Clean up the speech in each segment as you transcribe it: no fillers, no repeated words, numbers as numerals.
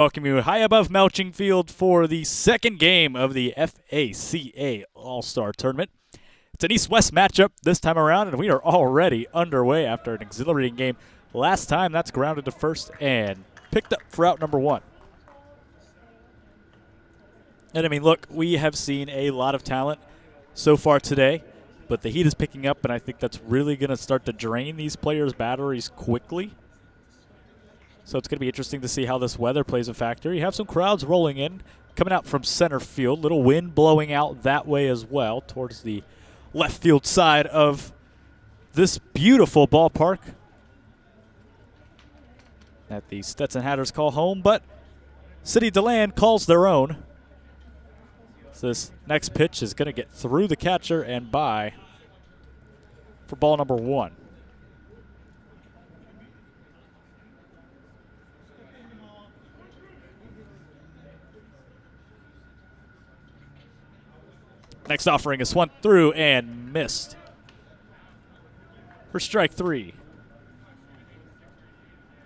Welcome you high above Melching Field for the second game of the FACA All-Star Tournament. It's an East-West matchup this time around, and we are already underway after an exhilarating game last time. That's grounded to first and picked up for out number one. And I mean, look, we have seen a lot of talent so far today, but the heat is picking up, and I think that's really going to start to drain these players' batteries quickly. So it's going to be interesting to see how this weather plays a factor. You have some crowds rolling in, coming out from center field. Little wind blowing out that way as well towards the left field side of this beautiful ballpark that the Stetson Hatters call home, but City DeLand calls their own. So this next pitch is going to get through the catcher and by for ball number one. Next offering is swung through and missed for strike three.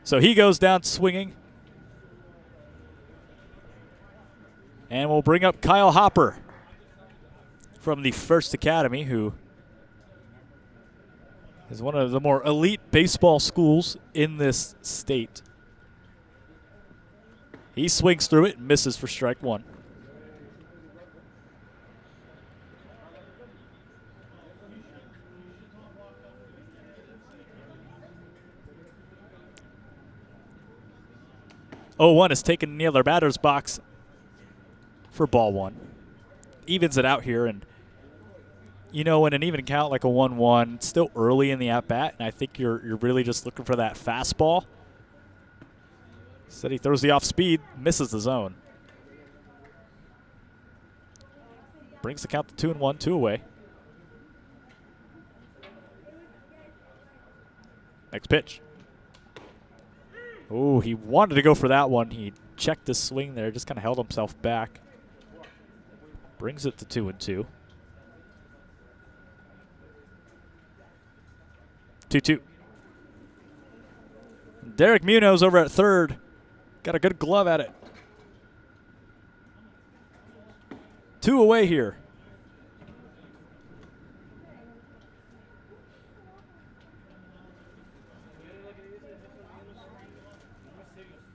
So he goes down swinging. And we'll bring up Kyle Hopper from the First Academy, who is one of the more elite baseball schools in this state. He swings through it and misses for strike one. Oh, 1 is taken in the other batter's box for ball one. Evens it out here, and you know, in an even count like a 1-1, it's still early in the at-bat, and I think you're really just looking for that fastball. Instead he throws the off-speed, misses the zone. Brings the count to 2-1, 2 away. Next pitch. Oh, he wanted to go for that one. He checked his swing there, just kind of held himself back. Brings it to 2-2. 2-2. Derek Munoz over at third. Got a good glove at it. 2 away here.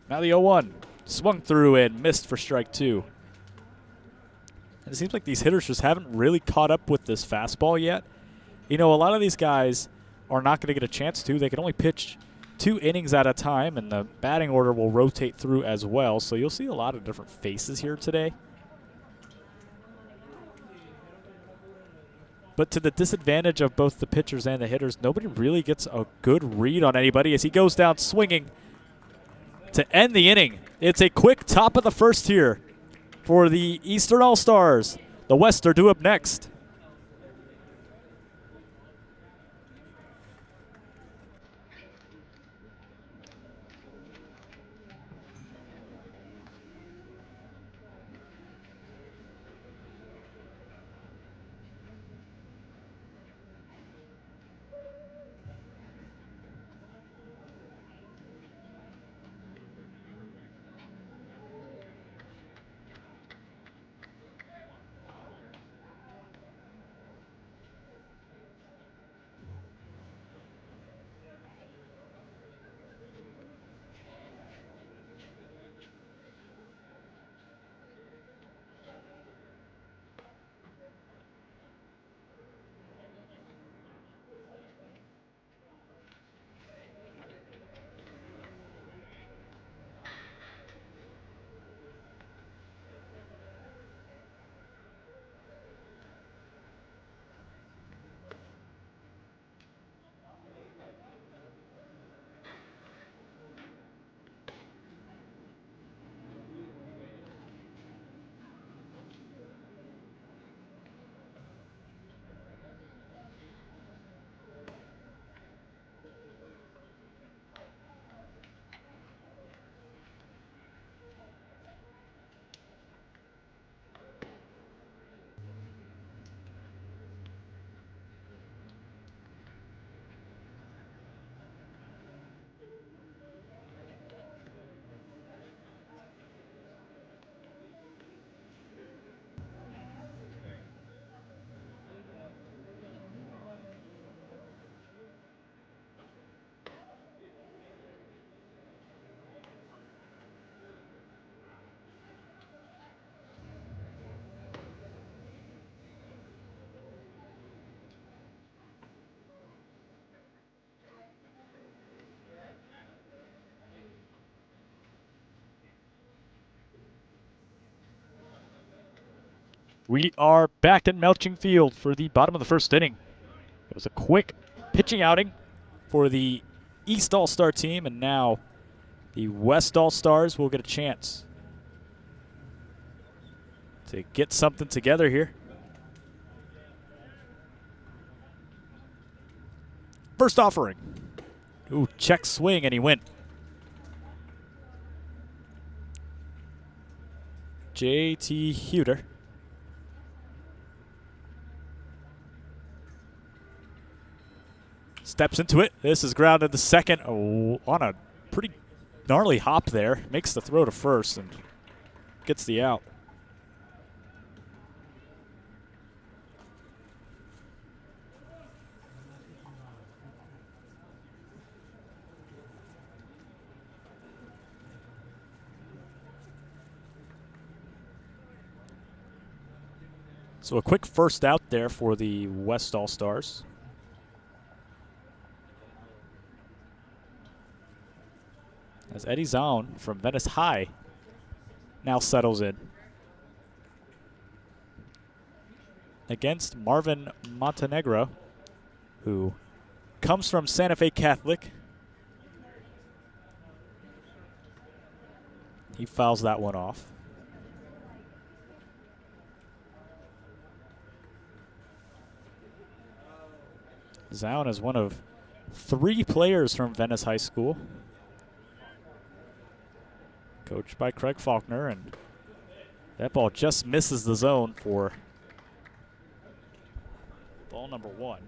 Now the 0-1. Swung through and missed for strike two. And it seems like these hitters just haven't really caught up with this fastball yet. You know, a lot of these guys are not going to get a chance to. They can only pitch 2 innings at a time, and the batting order will rotate through as well. So you'll see a lot of different faces here today. But to the disadvantage of both the pitchers and the hitters, nobody really gets a good read on anybody as he goes down swinging to end the inning. It's a quick top of the first here for the Eastern All-Stars. The West are due up next. We are back at Melching Field for the bottom of the first inning. It was a quick pitching outing for the East All-Star team, and now the West All-Stars will get a chance to get something together here. First offering. Ooh, check swing, and he went. J.T. Huter. Steps into it. This is grounded to second. Oh, on a pretty gnarly hop there. Makes the throw to first and gets the out. So a quick first out there for the West All-Stars. As Eddie Zahn from Venice High now settles in. Against Marvin Montenegro, who comes from Santa Fe Catholic. He fouls that one off. Zahn is one of 3 players from Venice High School, coached by Craig Faulkner, and that ball just misses the zone for ball number 1.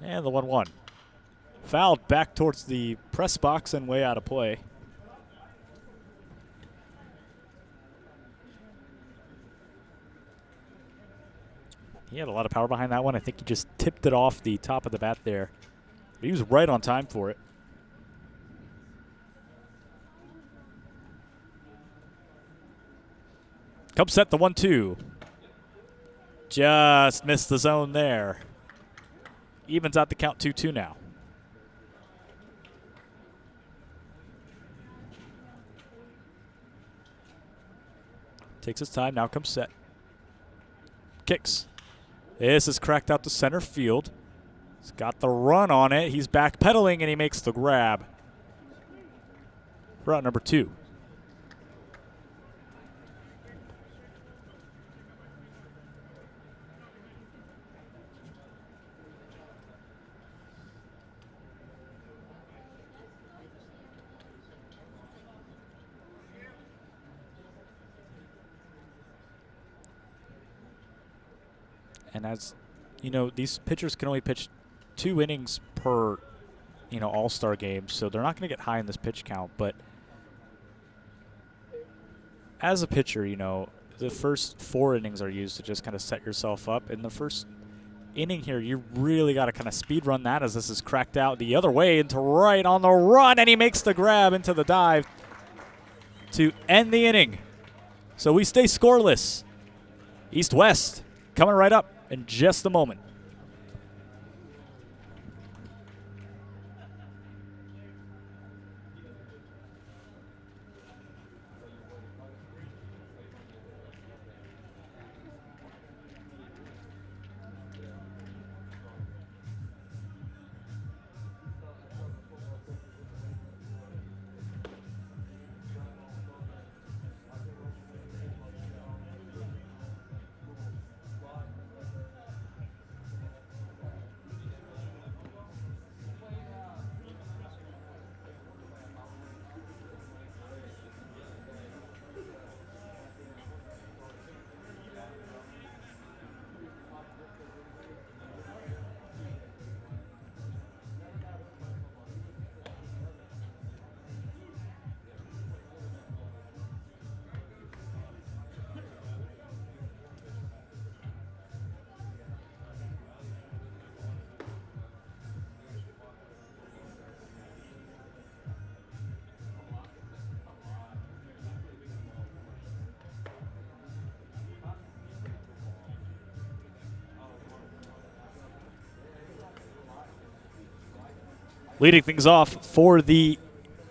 And the 1-1. Fouled back towards the press box and way out of play. He had a lot of power behind that one. I think he just tipped it off the top of the bat there. But he was right on time for it. Come set the 1-2. Just missed the zone there. Evens out the count 2-2 now. Takes his time, now comes set. Kicks. This is cracked out to center field. He's got the run on it. He's backpedaling, and he makes the grab. For out number 2. And as you know, these pitchers can only pitch 2 innings per, all-star game, so they're not going to get high in this pitch count. But as a pitcher, the first 4 innings are used to just kind of set yourself up. In the first inning here, you really got to kind of speed run that as this is cracked out the other way into right on the run, and he makes the grab into the dive to end the inning. So we stay scoreless. East-West coming right up in just a moment. Leading things off for the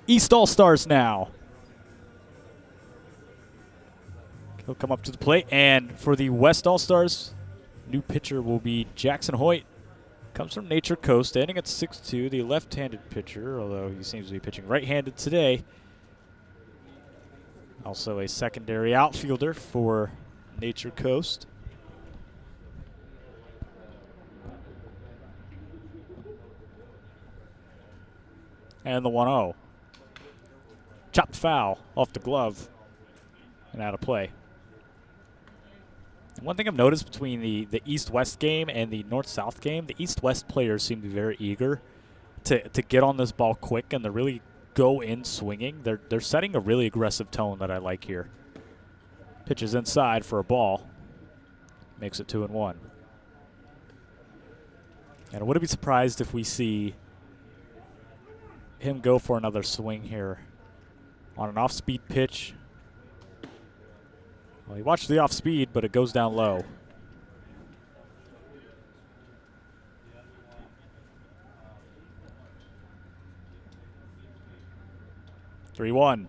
East All-Stars now. He'll come up to the plate, and for the West All-Stars, new pitcher will be Jackson Hoyt. Comes from Nature Coast, standing at 6'2", the left-handed pitcher, although he seems to be pitching right-handed today. Also a secondary outfielder for Nature Coast. And the 1-0. Chopped foul off the glove and out of play. And one thing I've noticed between the East-West game and the North-South game, the East-West players seem to be very eager to get on this ball quick and to really go in swinging. They're setting a really aggressive tone that I like here. Pitches inside for a ball. Makes it 2-1. And I wouldn't be surprised if we see him go for another swing here on an off-speed pitch. Well, he watched the off-speed, but it goes down low. Three one.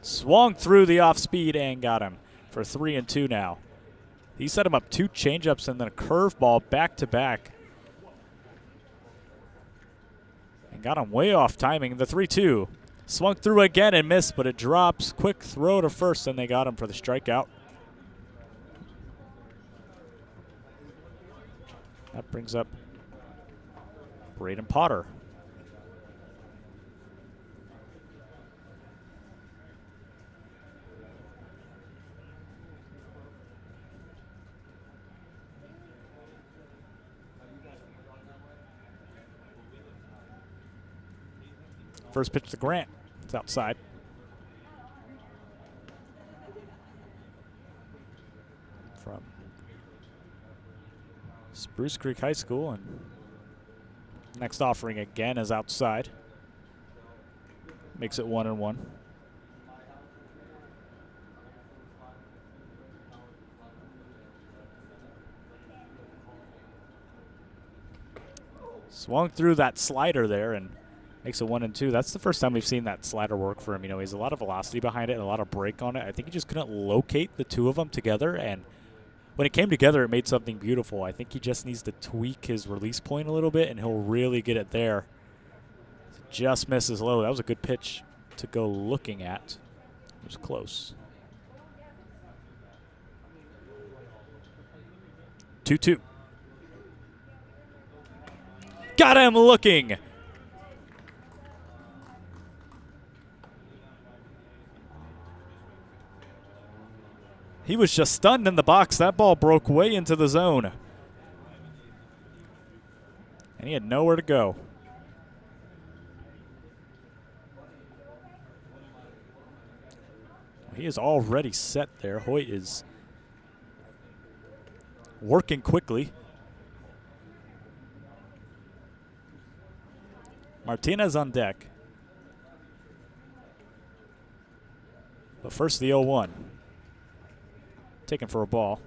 Swung through the off-speed and got him for 3-2 now. He set him up 2 changeups and then a curveball back-to-back. And got him way off timing. The 3-2. Swung through again and missed, but it drops. Quick throw to first, and they got him for the strikeout. That brings up Braden Potter. First pitch to Grant. It's outside. From Spruce Creek High School, and next offering again is outside. Makes it 1-1. Swung through that slider there and makes it 1-2. That's the first time we've seen that slider work for him. You know, he has a lot of velocity behind it and a lot of break on it. I think he just couldn't locate the two of them together, and when it came together, it made something beautiful. I think he just needs to tweak his release point a little bit, and he'll really get it there. Just misses low. That was a good pitch to go looking at. It was close. 2-2. Got him looking. He was just stunned in the box. That ball broke way into the zone. And he had nowhere to go. He is already set there. Hoyt is working quickly. Martinez on deck. But first the 0-1. Taken for a ball.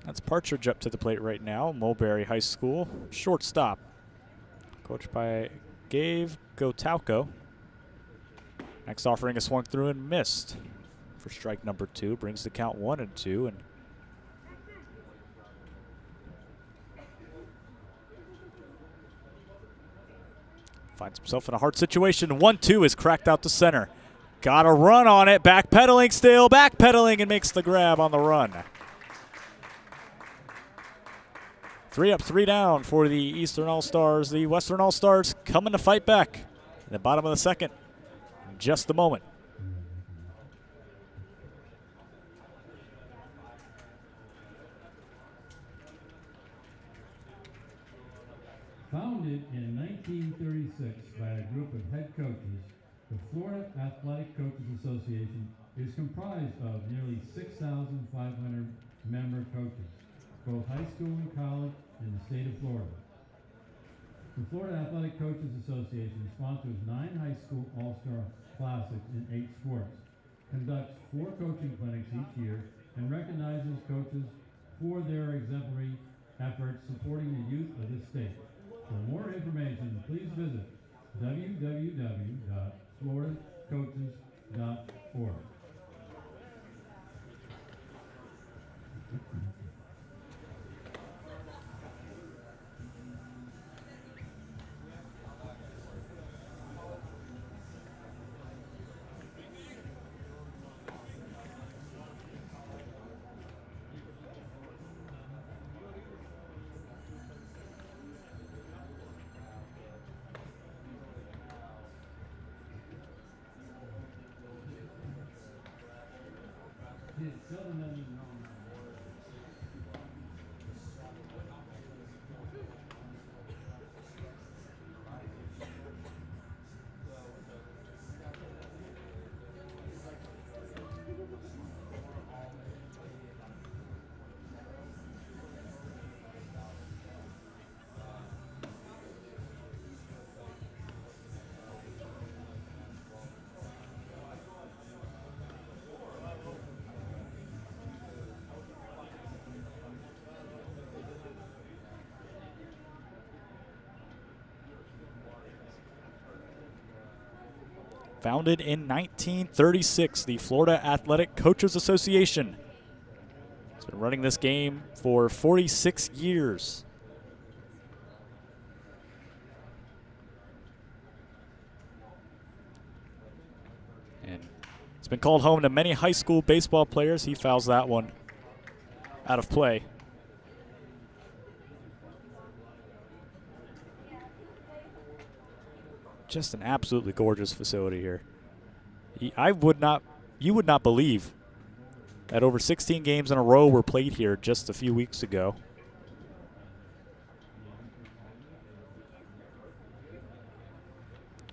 That's Partridge up to the plate right now. Mulberry High School. Shortstop. Coached by Gabe Gotauko. Next offering is swung through and missed for strike number 2. Brings the count 1-2. And finds himself in a hard situation. 1-2 is cracked out to center. Got a run on it. Backpedaling still. Backpedaling and makes the grab on the run. 3 up, 3 down for the Eastern All-Stars. The Western All-Stars coming to fight back in the bottom of the second in just a moment. Founded in 1936 by a group of head coaches, the Florida Athletic Coaches Association is comprised of nearly 6,500 member coaches, both high school and college in the state of Florida. The Florida Athletic Coaches Association sponsors 9 high school all-star classics in 8 sports, conducts 4 coaching clinics each year, and recognizes coaches for their exemplary efforts supporting the youth of the state. For more information, please visit www.floridacoaches.org. Founded in 1936, the Florida Athletic Coaches Association has been running this game for 46 years. And it's been called home to many high school baseball players. He fouls that one out of play. Just an absolutely gorgeous facility here. You would not believe that over 16 games in a row were played here just a few weeks ago.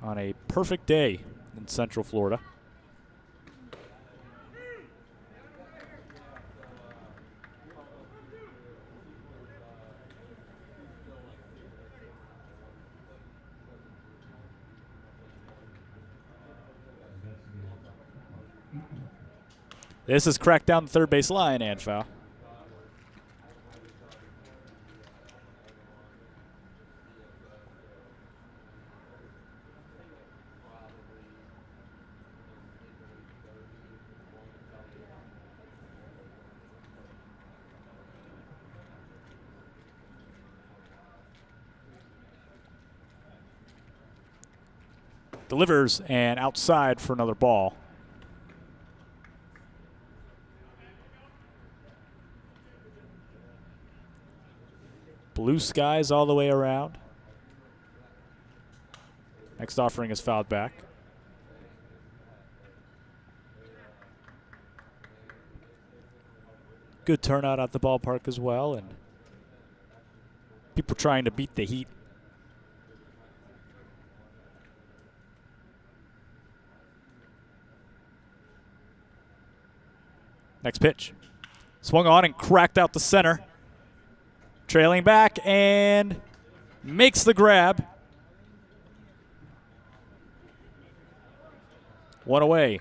On a perfect day in Central Florida. This is cracked down the third base line and foul. Delivers and outside for another ball. Blue skies all the way around. Next offering is fouled back. Good turnout at the ballpark as well, and people trying to beat the heat. Next pitch. Swung on and cracked out the center. Trailing back and makes the grab. One away.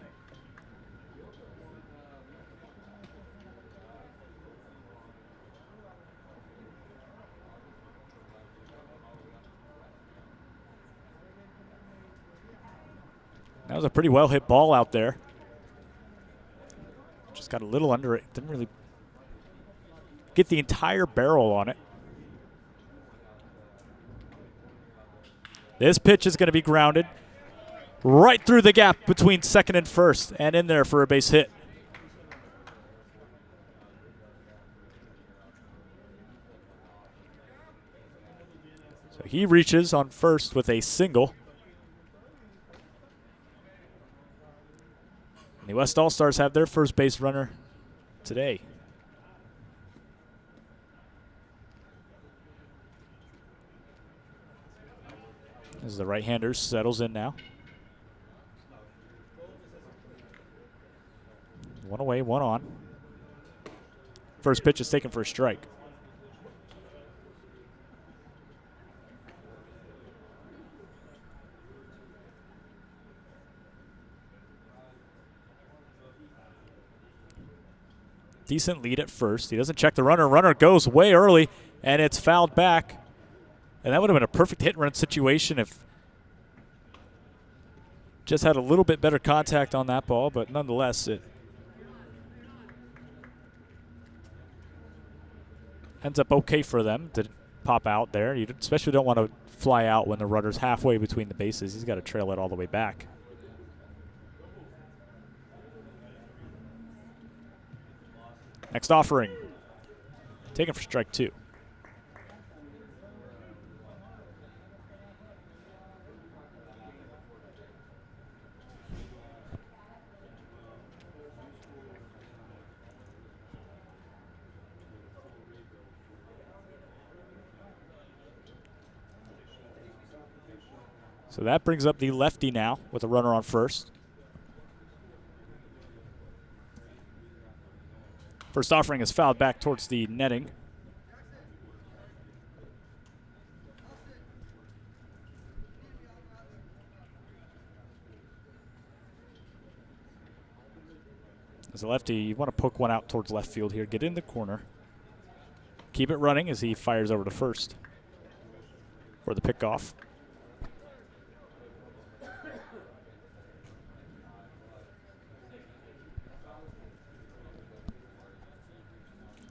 That was a pretty well hit ball out there. Just got a little under it. Didn't really get the entire barrel on it. This pitch is going to be grounded right through the gap between second and first and in there for a base hit. So he reaches on first with a single. And the West All-Stars have their first base runner today. As the right-hander settles in now. One away, one on. First pitch is taken for a strike. Decent lead at first. He doesn't check the runner. Runner goes way early, and it's fouled back And that would have been a perfect hit and run situation if just had a little bit better contact on that ball, but nonetheless, it ends up okay for them to pop out there. You especially don't want to fly out when the runner's halfway between the bases. He's got to trail it all the way back. Next offering. Taken for strike 2. So that brings up the lefty now with a runner on first. First offering is fouled back towards the netting. As a lefty, you want to poke one out towards left field here. Get in the corner. Keep it running as he fires over to first for the pickoff.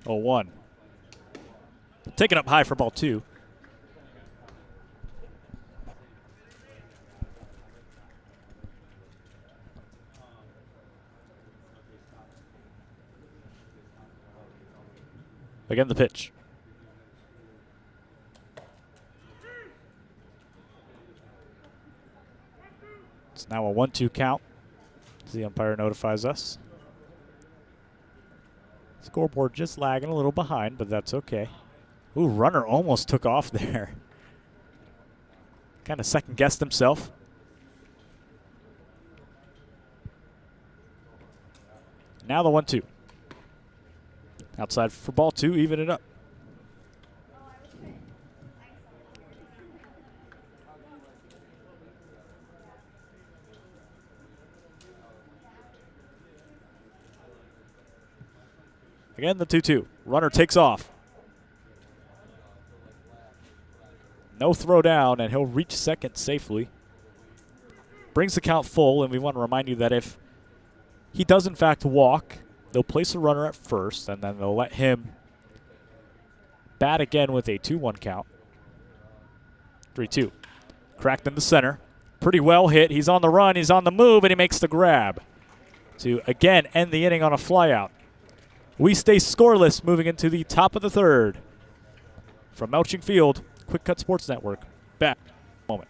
0-1. Taken up high for ball 2. Again, the pitch. It's now a 1-2 count as the umpire notifies us. Scoreboard just lagging a little behind, but that's okay. Ooh, runner almost took off there. Kind of second-guessed himself. Now the 1-2. Outside for ball 2, even it up. Again, the 2-2. Runner takes off. No throw down, and he'll reach second safely. Brings the count full, and we want to remind you that if he does in fact walk, they'll place a runner at first, and then they'll let him bat again with a 2-1 count. 3-2. Cracked in the center. Pretty well hit. He's on the run. He's on the move, and he makes the grab to, again, end the inning on a flyout. We stay scoreless moving into the top of the third. From Melching Field, QwikCut Sports Network. Back moment.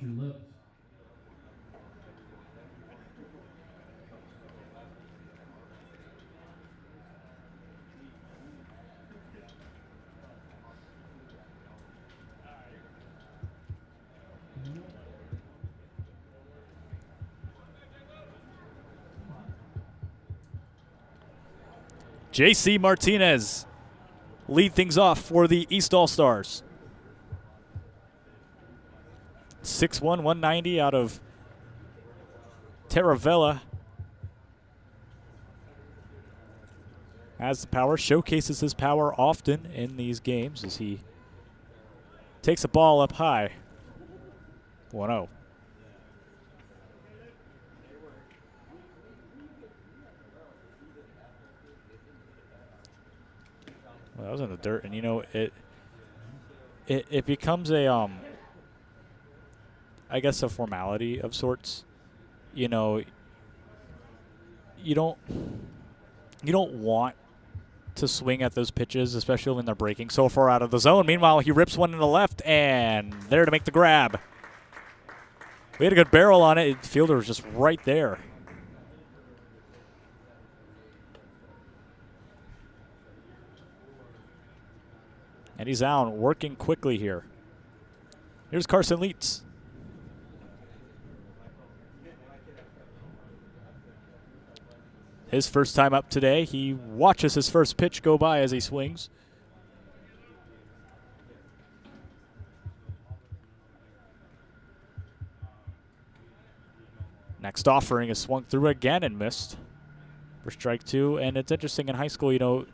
your lips. J.C. Martinez lead things off for the East All-Stars. 6'1", 190 out of Taravella. Has the power, showcases his power often in these games as he takes a ball up high. 1-0. Well, that was in the dirt, and you know it becomes a I guess a formality of sorts. You know, you don't want to swing at those pitches, especially when they're breaking so far out of the zone. Meanwhile, he rips one in the left, and there to make the grab. We had a good barrel on it. The fielder was just right there. And he's out, working quickly here. Here's Carson Leitz. His first time up today. He watches his first pitch go by as he swings. Next offering is swung through again and missed for strike two. And it's interesting in high school, you know,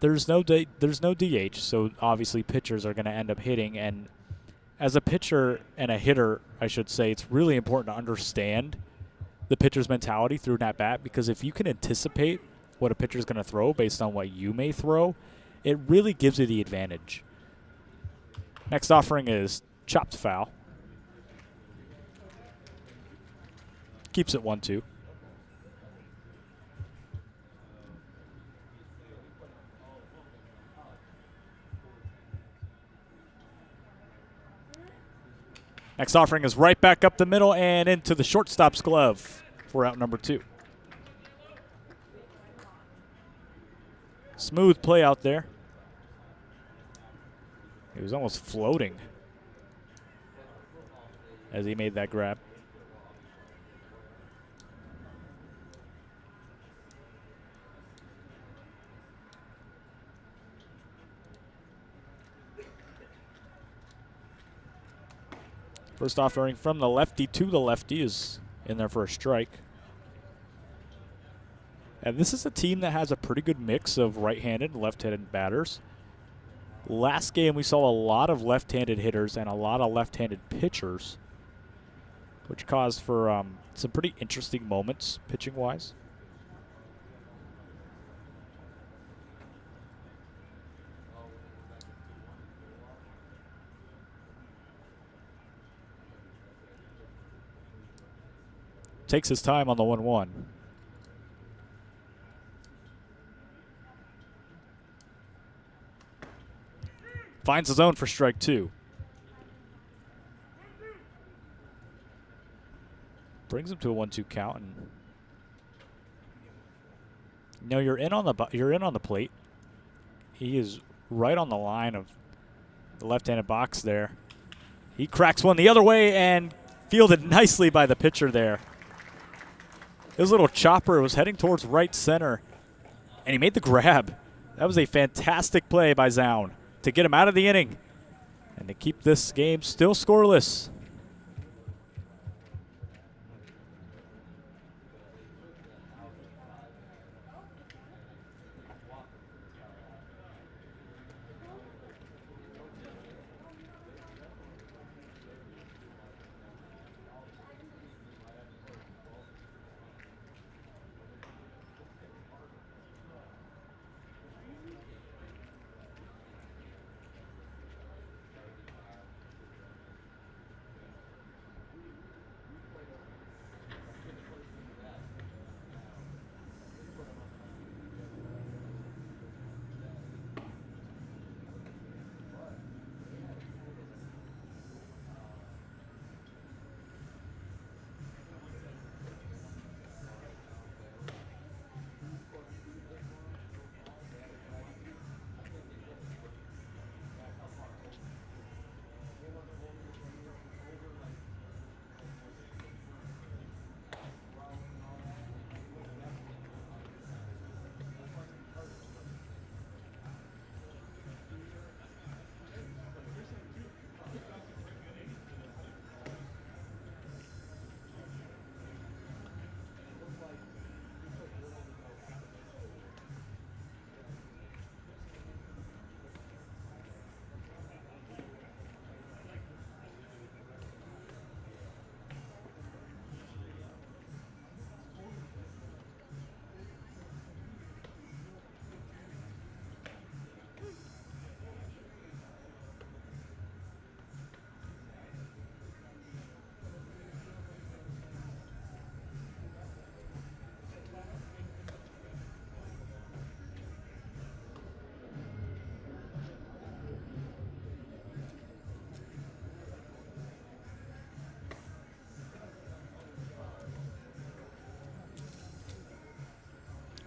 there's no DH, so obviously pitchers are going to end up hitting. And as a pitcher and a hitter, I should say, it's really important to understand the pitcher's mentality through an at-bat, because if you can anticipate what a pitcher's going to throw based on what you may throw, it really gives you the advantage. Next offering is chopped foul. Keeps it 1-2. Next offering is right back up the middle and into the shortstop's glove for out number 2. Smooth play out there. He was almost floating as he made that grab. First offering from the lefty to the lefty is in there for a strike. And this is a team that has a pretty good mix of right-handed and left-handed batters. Last game we saw a lot of left-handed hitters and a lot of left-handed pitchers, which caused for some pretty interesting moments pitching-wise. Takes his time on the 1-1. Finds his own for strike 2. Brings him to a 1-2 count, and you know, you're in on the plate. He is right on the line of the left-handed box there. He cracks one the other way and fielded nicely by the pitcher there. His little chopper was heading towards right center, and he made the grab. That was a fantastic play by Zaun to get him out of the inning and to keep this game still scoreless.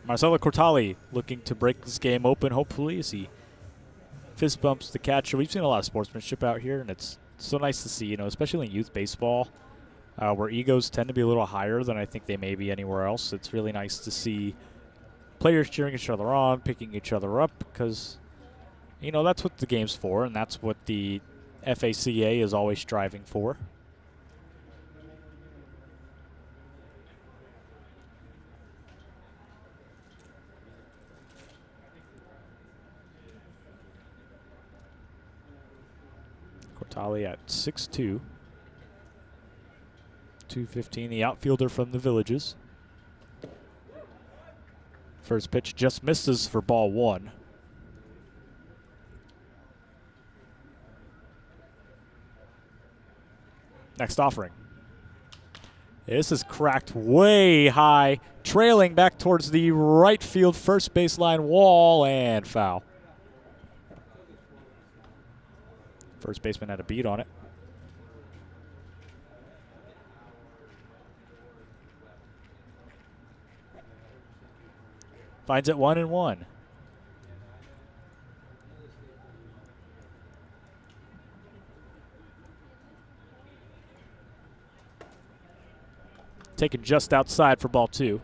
Marcelo Cortali looking to break this game open, hopefully, as he fist bumps the catcher. We've seen a lot of sportsmanship out here, and it's so nice to see, especially in youth baseball, where egos tend to be a little higher than I think they may be anywhere else. It's really nice to see players cheering each other on, picking each other up, because, that's what the game's for, and that's what the FACA is always striving for. Cortali at 6'2", 215, the outfielder from the Villages. First pitch just misses for ball 1. Next offering. This is cracked way high, trailing back towards the right field first baseline wall, and foul. First baseman had a beat on it. Finds it 1-1. Taken just outside for ball 2.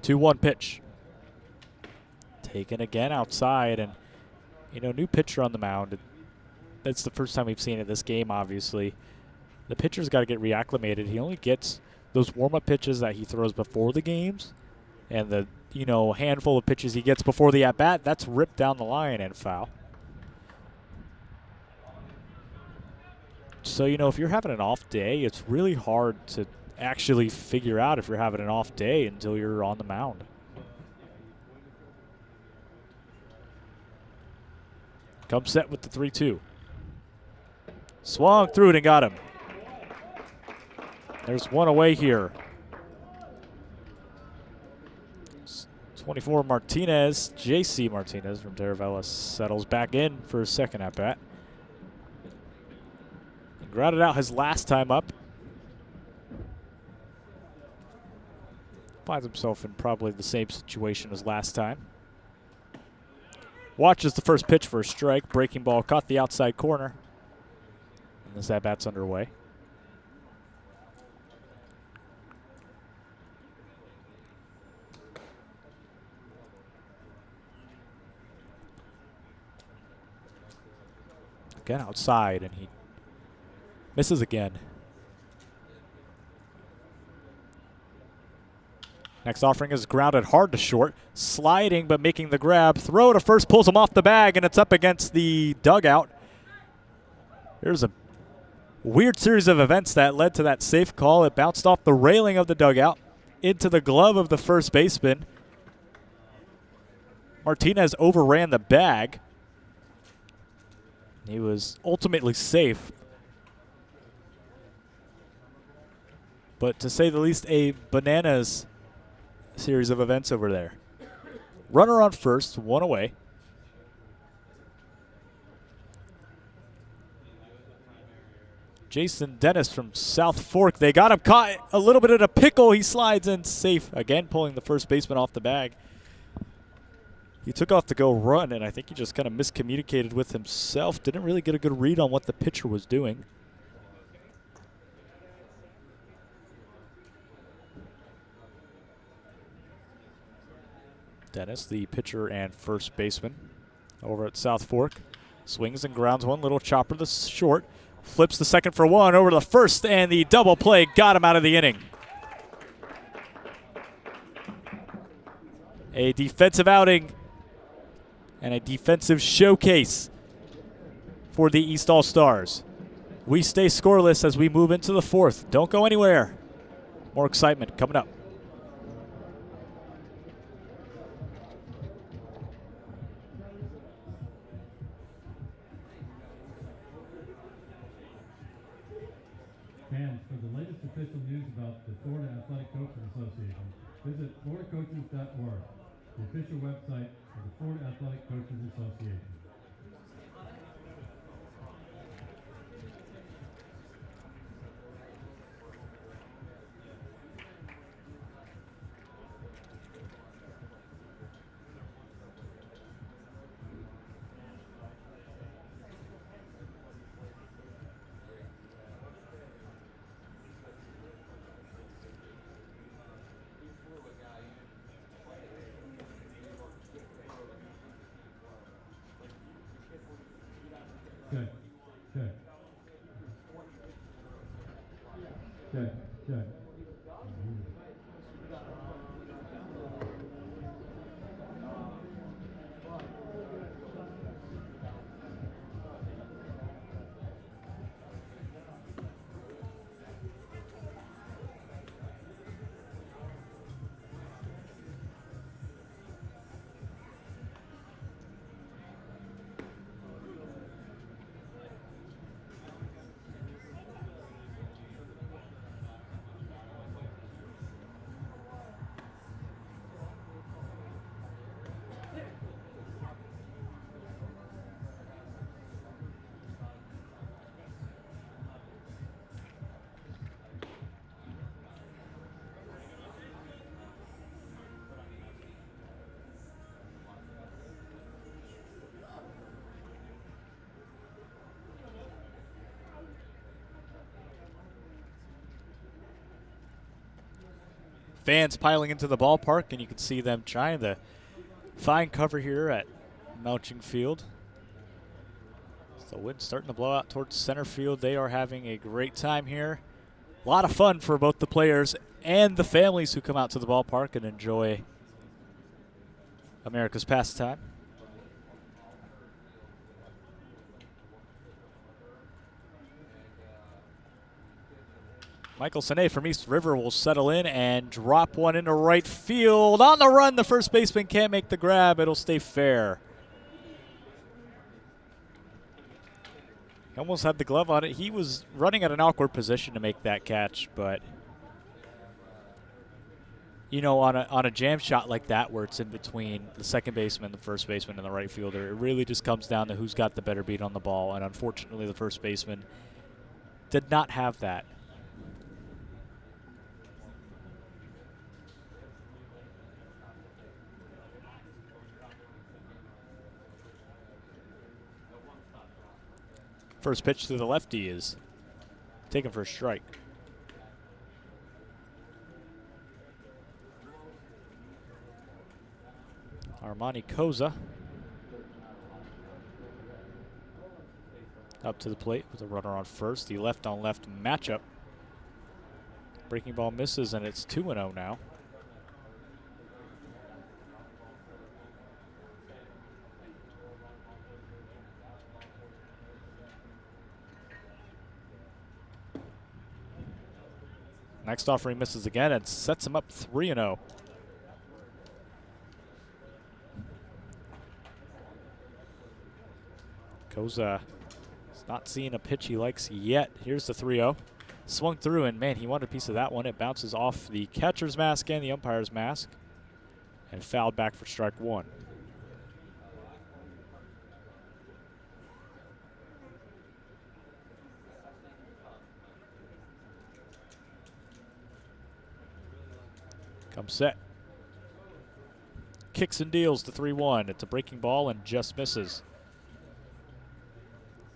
Two-one pitch. Taken again outside, and new pitcher on the mound. That's the first time we've seen it this game, obviously. The pitcher's got to get reacclimated. He only gets those warm-up pitches that he throws before the games, and the handful of pitches he gets before the at-bat, that's ripped down the line and foul. So, if you're having an off day, it's really hard to actually figure out if you're having an off day until you're on the mound. Comes set with the 3-2. Swung through it and got him. There's one away here. 24 Martinez, J.C. Martinez from Taravella settles back in for his second at-bat. Grounded out his last time up. Finds himself in probably the same situation as last time. Watches the first pitch for a strike. Breaking ball caught the outside corner. And this at-bat's underway. Again outside, and he misses again. Next offering is grounded hard to short. Sliding but making the grab. Throw to first, pulls him off the bag, and it's up against the dugout. There's a weird series of events that led to that safe call. It bounced off the railing of the dugout into the glove of the first baseman. Martinez overran the bag. He was ultimately safe. But to say the least, a bananas series of events over there. Runner on first, one away. Jason Dennis from South Fork. They got him caught a little bit in a pickle. He slides in safe. Again, pulling the first baseman off the bag. He took off to go run, and I think he just kind of miscommunicated with himself. Didn't really get a good read on what the pitcher was doing. Dennis, the pitcher and first baseman over at South Fork. Swings and grounds one. Little chopper to short. Flips the second for one over to the first, and the double play got him out of the inning. A defensive outing and a defensive showcase for the East All-Stars. We stay scoreless as we move into the fourth. Don't go anywhere. More excitement coming up. Fans, for the latest official news about the Florida Athletic Coaches Association, visit floridacoaches.org, the official website of the Florida Athletic Coaches Association. Check. Check. Check. Check. Fans piling into the ballpark, and you can see them trying to find cover here at Melching Field. The wind's starting to blow out towards center field. They are having a great time here. A lot of fun for both the players and the families who come out to the ballpark and enjoy America's pastime. Michael Sine from East River will settle in and drop one into right field. On the run, the first baseman can't make the grab. It'll stay fair. He almost had the glove on it. He was running at an awkward position to make that catch, but you know, on a jam shot like that where it's in between the second baseman, the first baseman, and the right fielder, it really just comes down to who's got the better beat on the ball, and unfortunately the first baseman did not have that. First pitch to the lefty is taken for a strike. Armani Koza up to the plate with a runner on first. The left-on-left matchup. Breaking ball misses, and it's 2-0 now. Next offering misses again and sets him up 3-0. Koza is not seeing a pitch he likes yet. Here's the 3-0. Swung through, and man, he wanted a piece of that one. It bounces off the catcher's mask and the umpire's mask and fouled back for strike one. Comes set. Kicks and deals to 3-1. It's a breaking ball and just misses.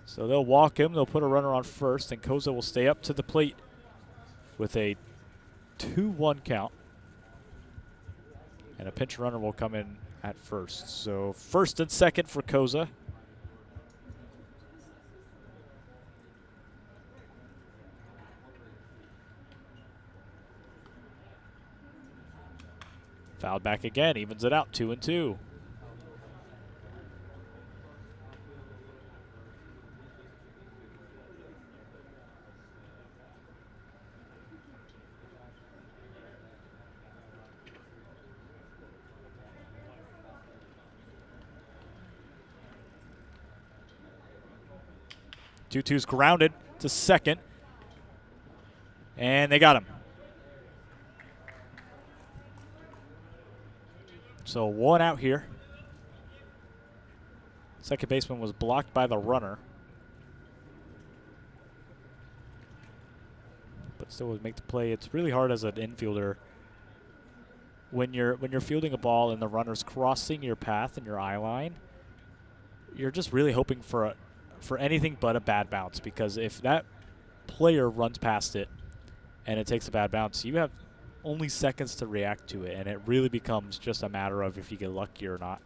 So they'll walk him. They'll put a runner on first, and Koza will stay up to the plate with a 2-1 count. And a pinch runner will come in at first. So first and second for Koza. Fouled back again, evens it out, 2-2. Two-two's grounded to second, and they got him. So one out here. Second baseman was blocked by the runner, but still would make the play. It's really hard as an infielder when you're fielding a ball and the runner's crossing your path and your eye line. You're just really hoping for anything but a bad bounce, because if that player runs past it and it takes a bad bounce, you have only seconds to react to it, and it really becomes just a matter of if you get lucky or not.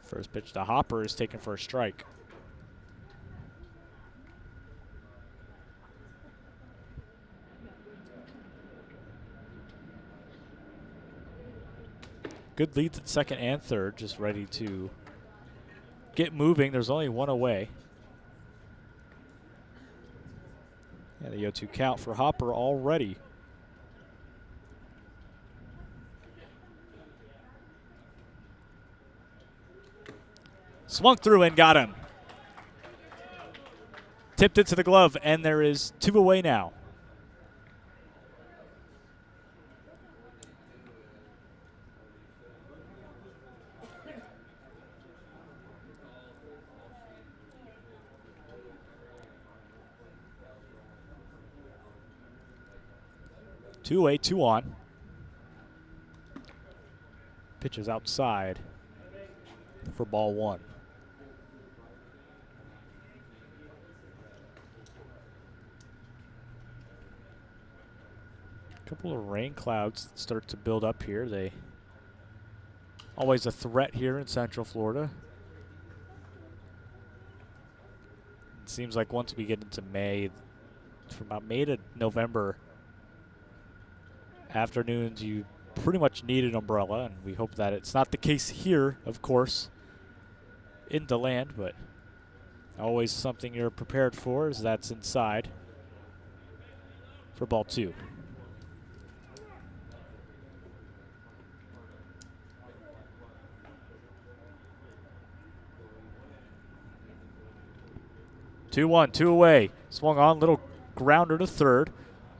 First pitch to Hopper is taken for a strike. Good leads at second and third, just ready to get moving. There's only one away. And the 0-2 count for Hopper already. Swung through and got him. Tipped it to the glove, and there is 2 away now. Two away, 2 on. Pitch is outside for ball 1. A couple of rain clouds start to build up here. They always a threat here in Central Florida. It seems like once we get into May, from about May to November, afternoons you pretty much need an umbrella, and we hope that it's not the case here, of course, in DeLand, but always something you're prepared for as that's inside for ball 2. Two one, 2 away. Swung on, little grounder to third.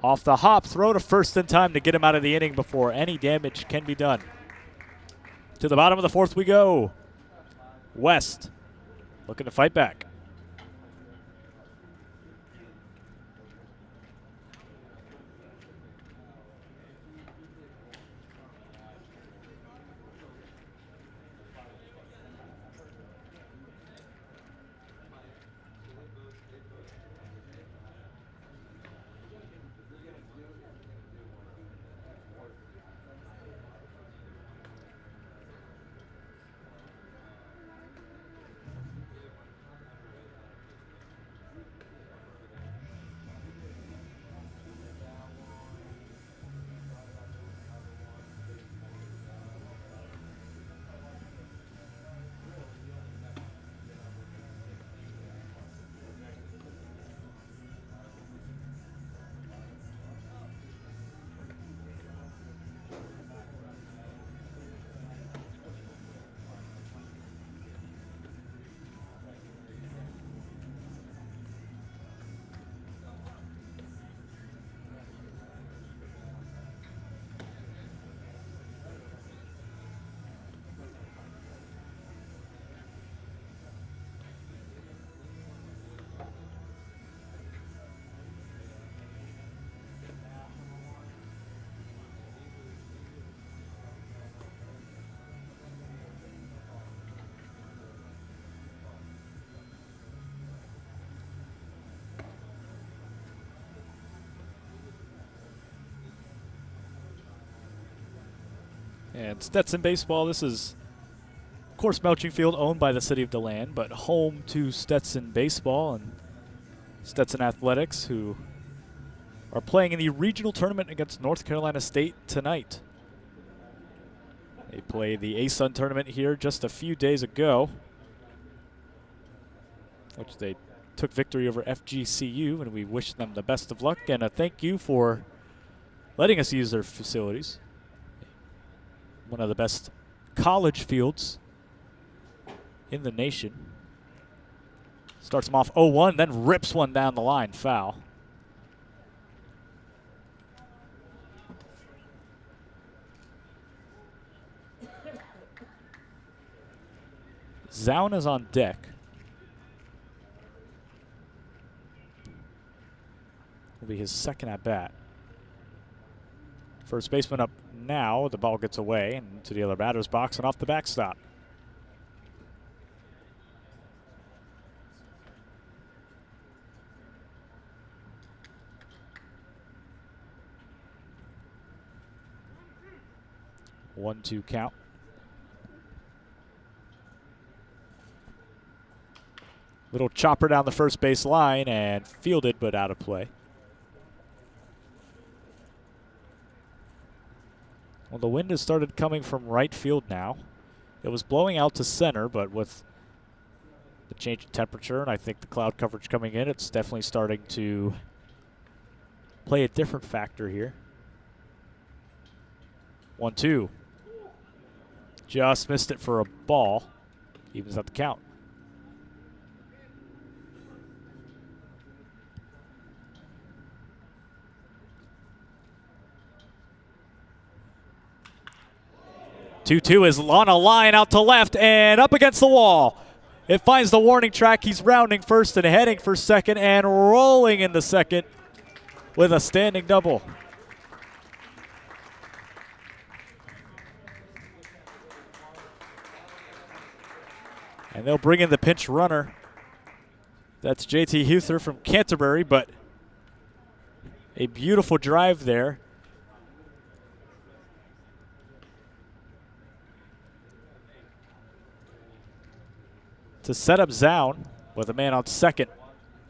Off the hop, throw to first in time to get him out of the inning before any damage can be done. To the bottom of the 4th we go. West looking to fight back. And Stetson Baseball, this is, of course, Melching Field, owned by the city of DeLand, but home to Stetson Baseball and Stetson Athletics, who are playing in the regional tournament against North Carolina State tonight. They played the ASUN tournament here just a few days ago, which they took victory over FGCU, and we wish them the best of luck and a thank you for letting us use their facilities. One of the best college fields in the nation. Starts him off 0-1, then rips one down the line, foul. Zaun is on deck. Will be his second at bat. First baseman up now. The ball gets away and to the other batter's box and off the backstop. One-two count. Little chopper down the first base line and fielded, but out of play. Well, the wind has started coming from right field now. It was blowing out to center, but with the change in temperature and I think the cloud coverage coming in, it's definitely starting to play a different factor here. 1-2. Just missed it for a ball. Evens out the count. Two is on a line out to left and up against the wall. It finds the warning track. He's rounding first and heading for second and rolling into second with a standing double. And they'll bring in the pinch runner. That's JT Huther from Canterbury, but a beautiful drive there. To set up Zoun with a man on second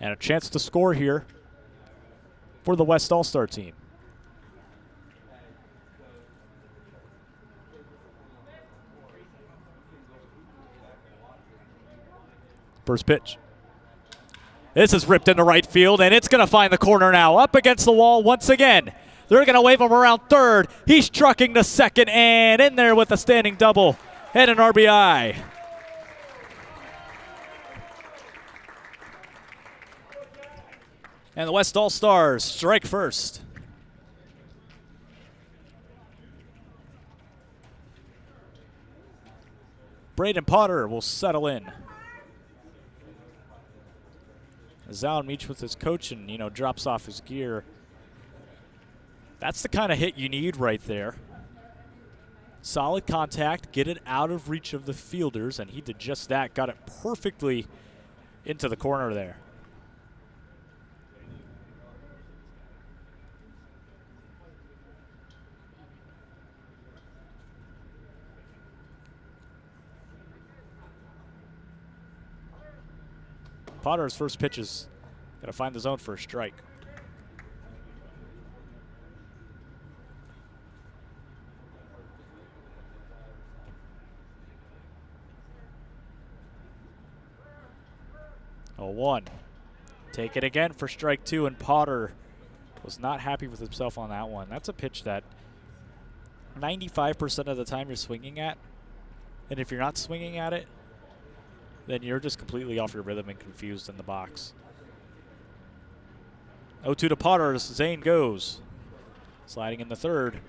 and a chance to score here for the West All-Star team. First pitch. This is ripped into right field, and it's going to find the corner now. Up against the wall once again. They're going to wave him around third. He's trucking to second and in there with a standing double and an RBI. And the West All-Stars strike first. Braden Potter will settle in. Zoun meets with his coach and, drops off his gear. That's the kind of hit you need right there. Solid contact, get it out of reach of the fielders, and he did just that. Got it perfectly into the corner there. Potter's first pitch is going to find the zone for a strike. Oh, 1. Take it again for strike 2, and Potter was not happy with himself on that one. That's a pitch that 95% of the time you're swinging at, and if you're not swinging at it, then you're just completely off your rhythm and confused in the box. 0-2 to Potter as Zane goes. Sliding in the third.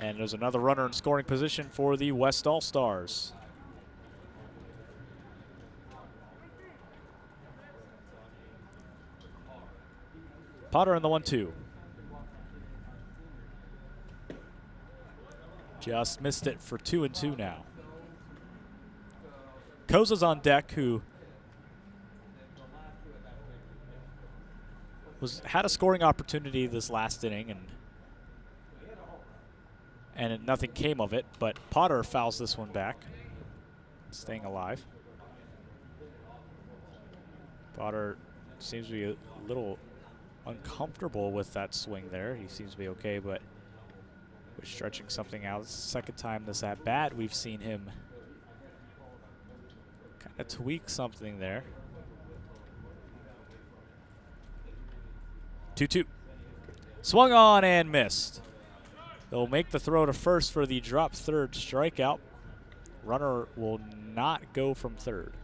And there's another runner in scoring position for the West All-Stars. Potter in the 1-2. Just missed it for 2-2 now. Koza's on deck, who had a scoring opportunity this last inning, and nothing came of it, but Potter fouls this one back, staying alive. Potter seems to be a little uncomfortable with that swing there. He seems to be okay, but we're stretching something out. It's the second time this at-bat we've seen him kind of tweak something there. 2-2. Swung on and missed. They'll make the throw to first for the drop third strikeout. Runner will not go from third.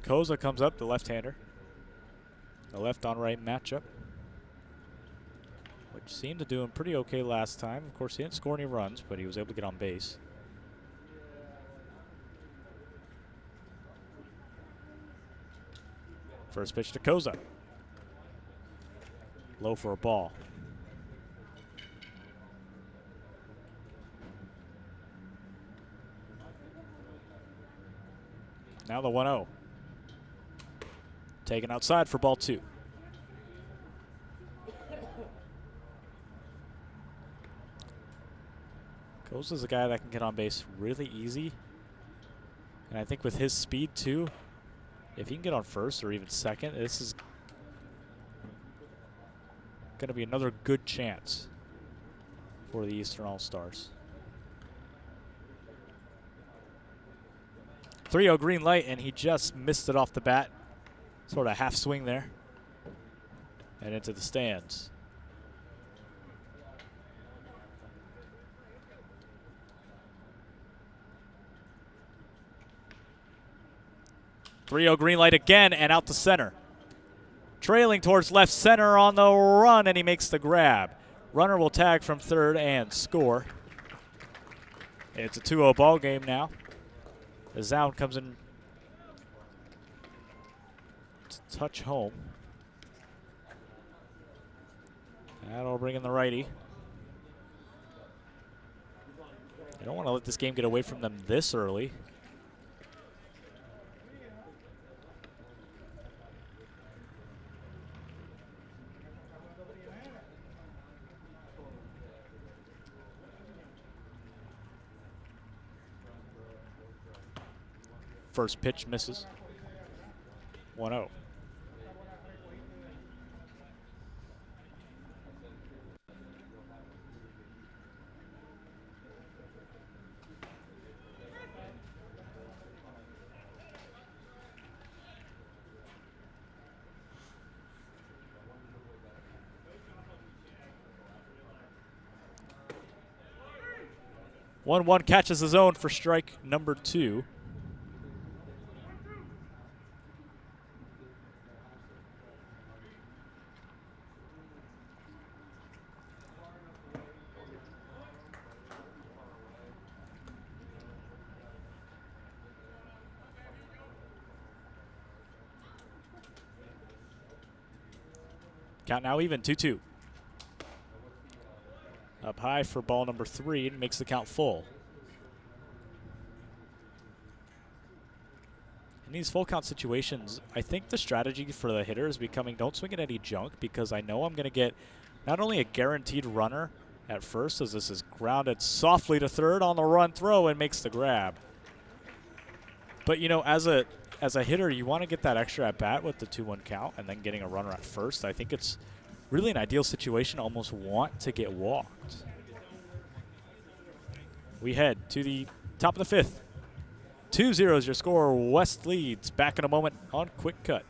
Koza comes up, the left-hander. The left on right matchup, which seemed to do him pretty okay last time. Of course, he didn't score any runs, but he was able to get on base. First pitch to Koza. Low for a ball. Now the 1-0. Taken outside for ball 2. Coase is a guy that can get on base really easy. And I think with his speed too, if he can get on first or even second, this is going to be another good chance for the Eastern All-Stars. 3-0 green light, and he just missed it off the bat. Sort of half swing there. And into the stands. Green light again, and out to center. Trailing towards left center on the run, and he makes the grab. Runner will tag from third and score. It's a 2-0 ball game now. The Zound comes in to touch home. That'll bring in the righty. You don't want to let this game get away from them this early. First pitch misses. 1-0. One catches his own for strike number 2. Count now even, 2-2. Up high for ball number 3 and makes the count full. In these full count situations, I think the strategy for the hitter is becoming don't swing at any junk, because I know I'm going to get not only a guaranteed runner at first, as this is grounded softly to third on the run throw and makes the grab. But, you know, as a hitter, you want to get that extra at bat with the 2-1 count and then getting a runner at first. I think it's really an ideal situation, almost want to get walked. We head to the top of the 5th. 2-0 is your score. West leads. Back in a moment on QwikCut.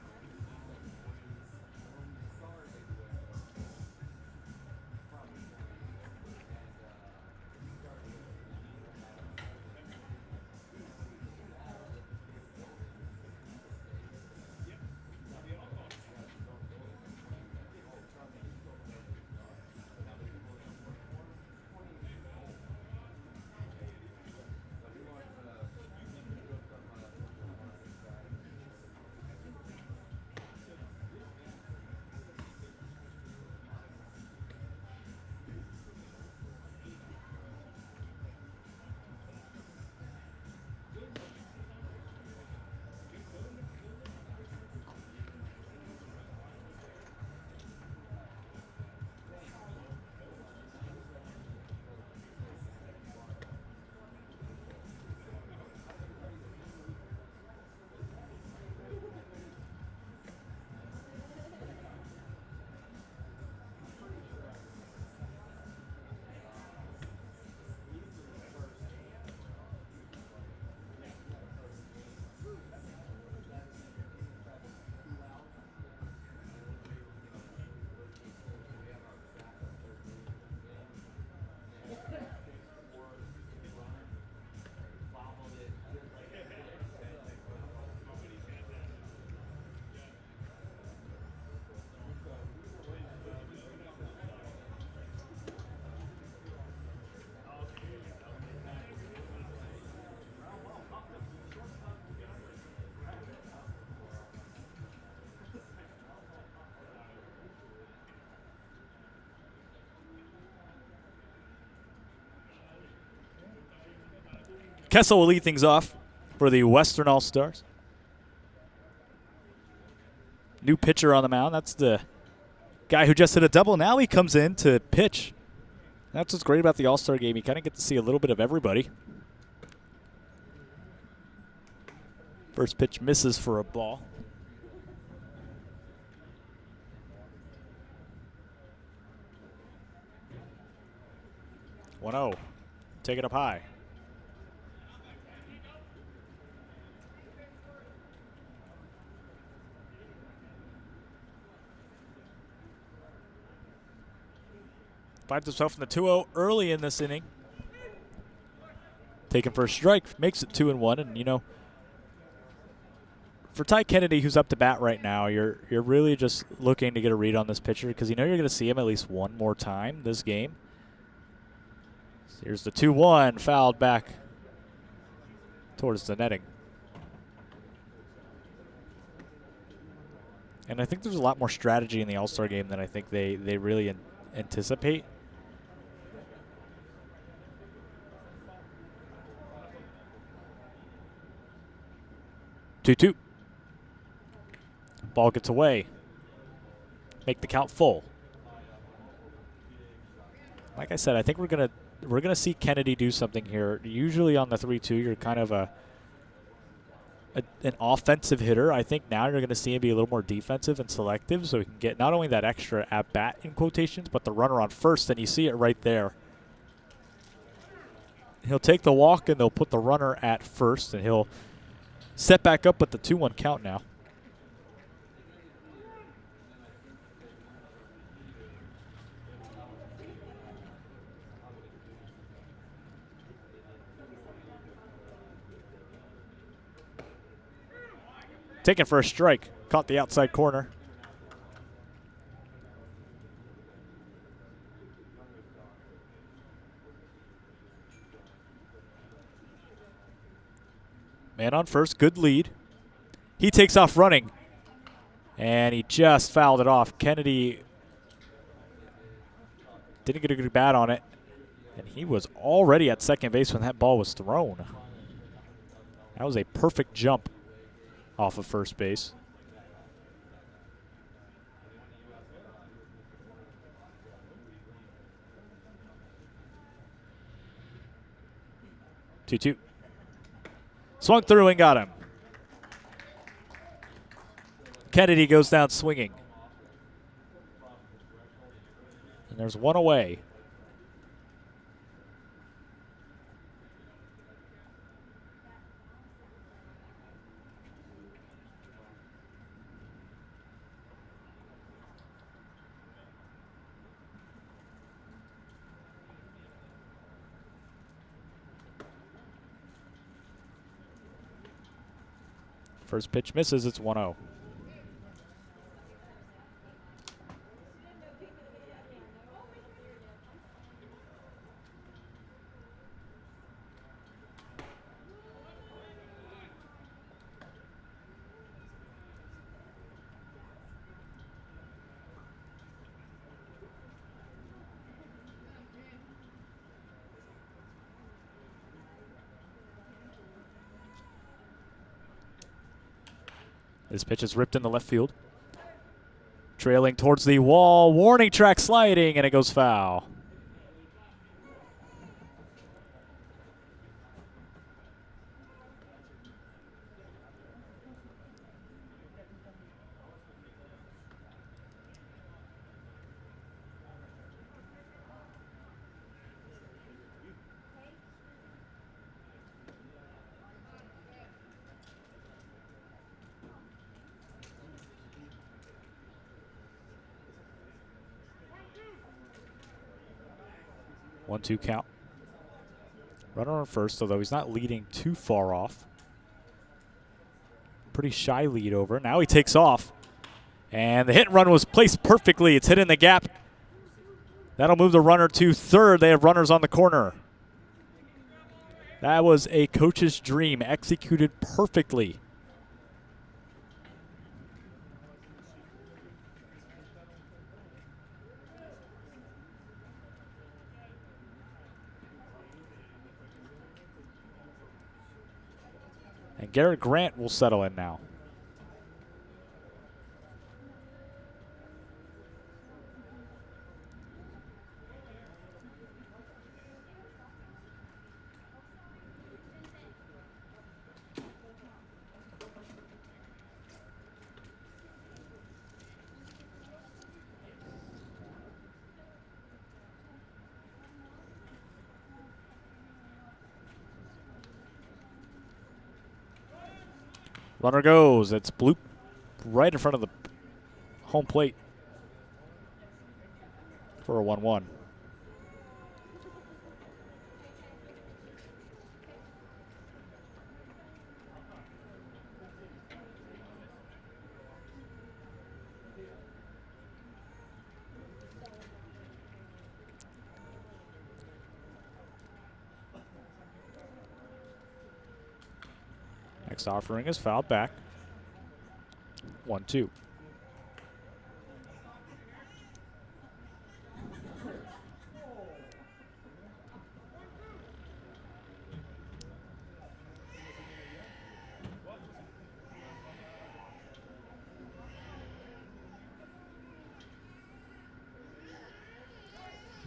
Kessel will lead things off for the Western All-Stars. New pitcher on the mound. That's the guy who just hit a double. Now he comes in to pitch That's what's great about the All-Star game. You kind of get to see a little bit of everybody. First pitch misses for a ball. One 0. Take it up high. Finds himself in the 2-0 early in this inning. Taken for a strike, makes it 2-1, and you know, for Ty Kennedy, who's up to bat right now, you're really just looking to get a read on this pitcher because you know you're going to see him at least one more time this game. So here's the 2-1, fouled back towards the netting. And I think there's a lot more strategy in the All-Star game than I think they really anticipate. Two. Ball gets away. Make the count full. Like I said, I think we're gonna see Kennedy do something here. Usually on the 3-2, you're kind of an offensive hitter. I think now you're going to see him be a little more defensive and selective, so he can get not only that extra at bat in quotations, but the runner on first, and you see it right there. He'll take the walk, and they'll put the runner at first, and he'll set back up with the 2-1 count now. Taken for a strike. Caught the outside corner. Man on first, good lead. He takes off running, and he just fouled it off. Kennedy didn't get a good bat on it, and he was already at second base when that ball was thrown. That was a perfect jump off of first base. Two. Swung through and got him. Kennedy goes down swinging. And there's one away. First pitch misses, it's 1-0. This pitch is ripped in the left field. Trailing towards the wall, warning track sliding, and it goes foul. One-two count. Runner on first, although he's not leading too far off. Pretty shy lead over. Now he takes off. And the hit and run was placed perfectly. It's hit in the gap. That'll move the runner to third. They have runners on the corner. That was a coach's dream, executed perfectly. And Garrett Grant will settle in now. Runner goes. It's bloop right in front of the home plate for a 1-1. Next offering is fouled back. 1-2.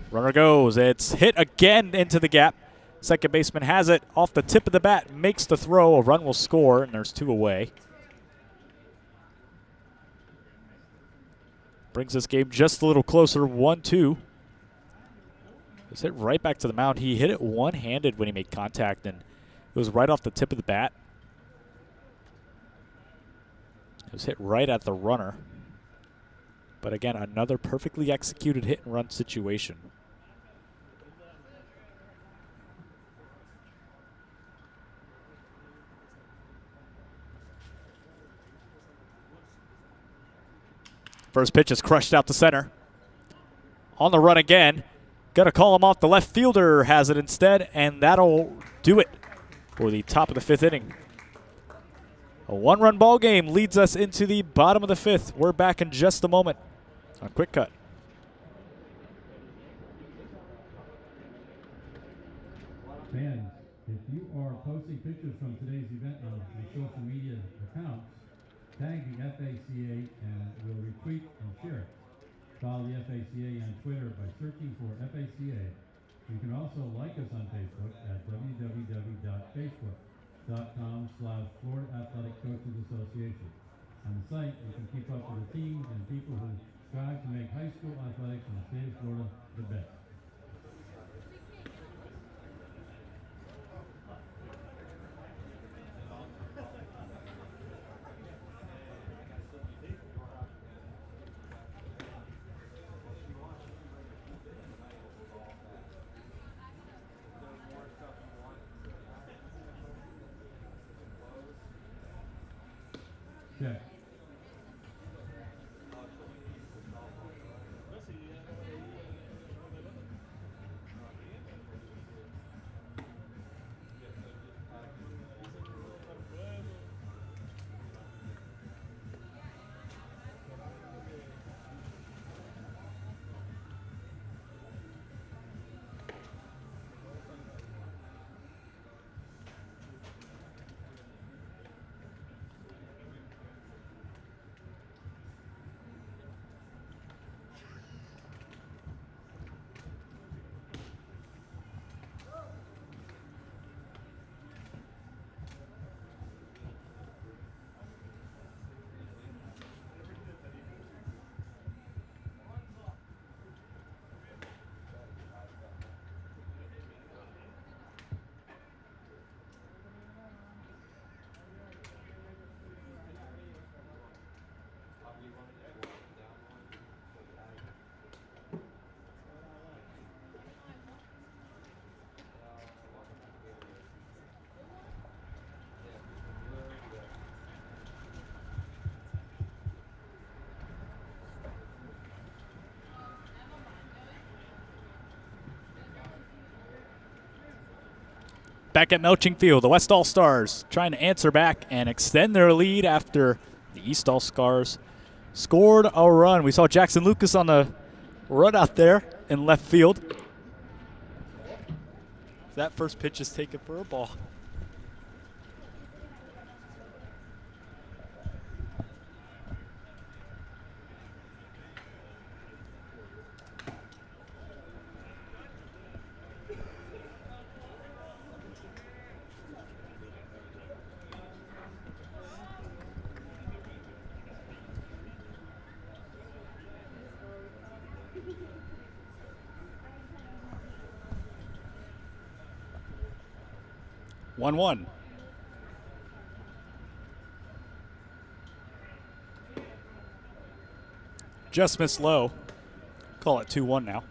Runner goes. It's hit again into the gap. Second baseman has it off the tip of the bat, makes the throw. A run will score, and there's 2 away. Brings this game just a little closer, 1-2. It's hit right back to the mound. He hit it one-handed when he made contact, and it was right off the tip of the bat. It was hit right at the runner. But again, another perfectly executed hit and run situation. First pitch is crushed out to center. On the run again. Got to call him off. The left fielder has it instead, and that'll do it for the top of the 5th inning. A 1-run ball game leads us into the bottom of the 5th. We're back in just a moment on QwikCut. Fans, if you are posting pictures from today's event on your social media accounts, tag the FACA and we'll retweet and share it. Follow the FACA on Twitter by searching for FACA. You can also like us on Facebook at www.facebook.com/Florida Athletic Coaches Association. On the site, you can keep up with the teams and people who strive to make high school athletics in the state of Florida the best. Check. Back at Melching Field, the West All-Stars trying to answer back and extend their lead after the East All-Stars scored a run. We saw Jackson Lucas on the run out there in left field. That first pitch is taken for a ball. Just missed low. Call it 2-1 now.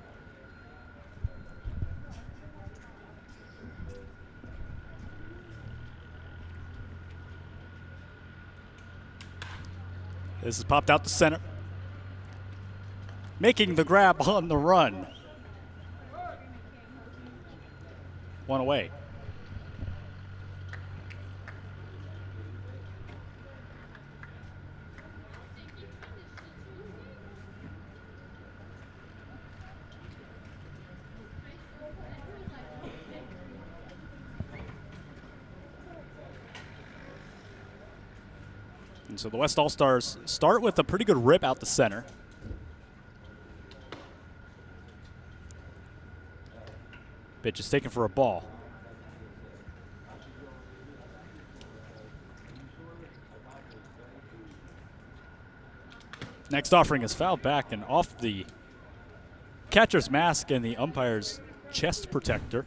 This is popped out to center. Making the grab on the run. One away. And so the West All-Stars start with a pretty good rip out the center. Pitch is taken for a ball. Next offering is fouled back and off the catcher's mask and the umpire's chest protector.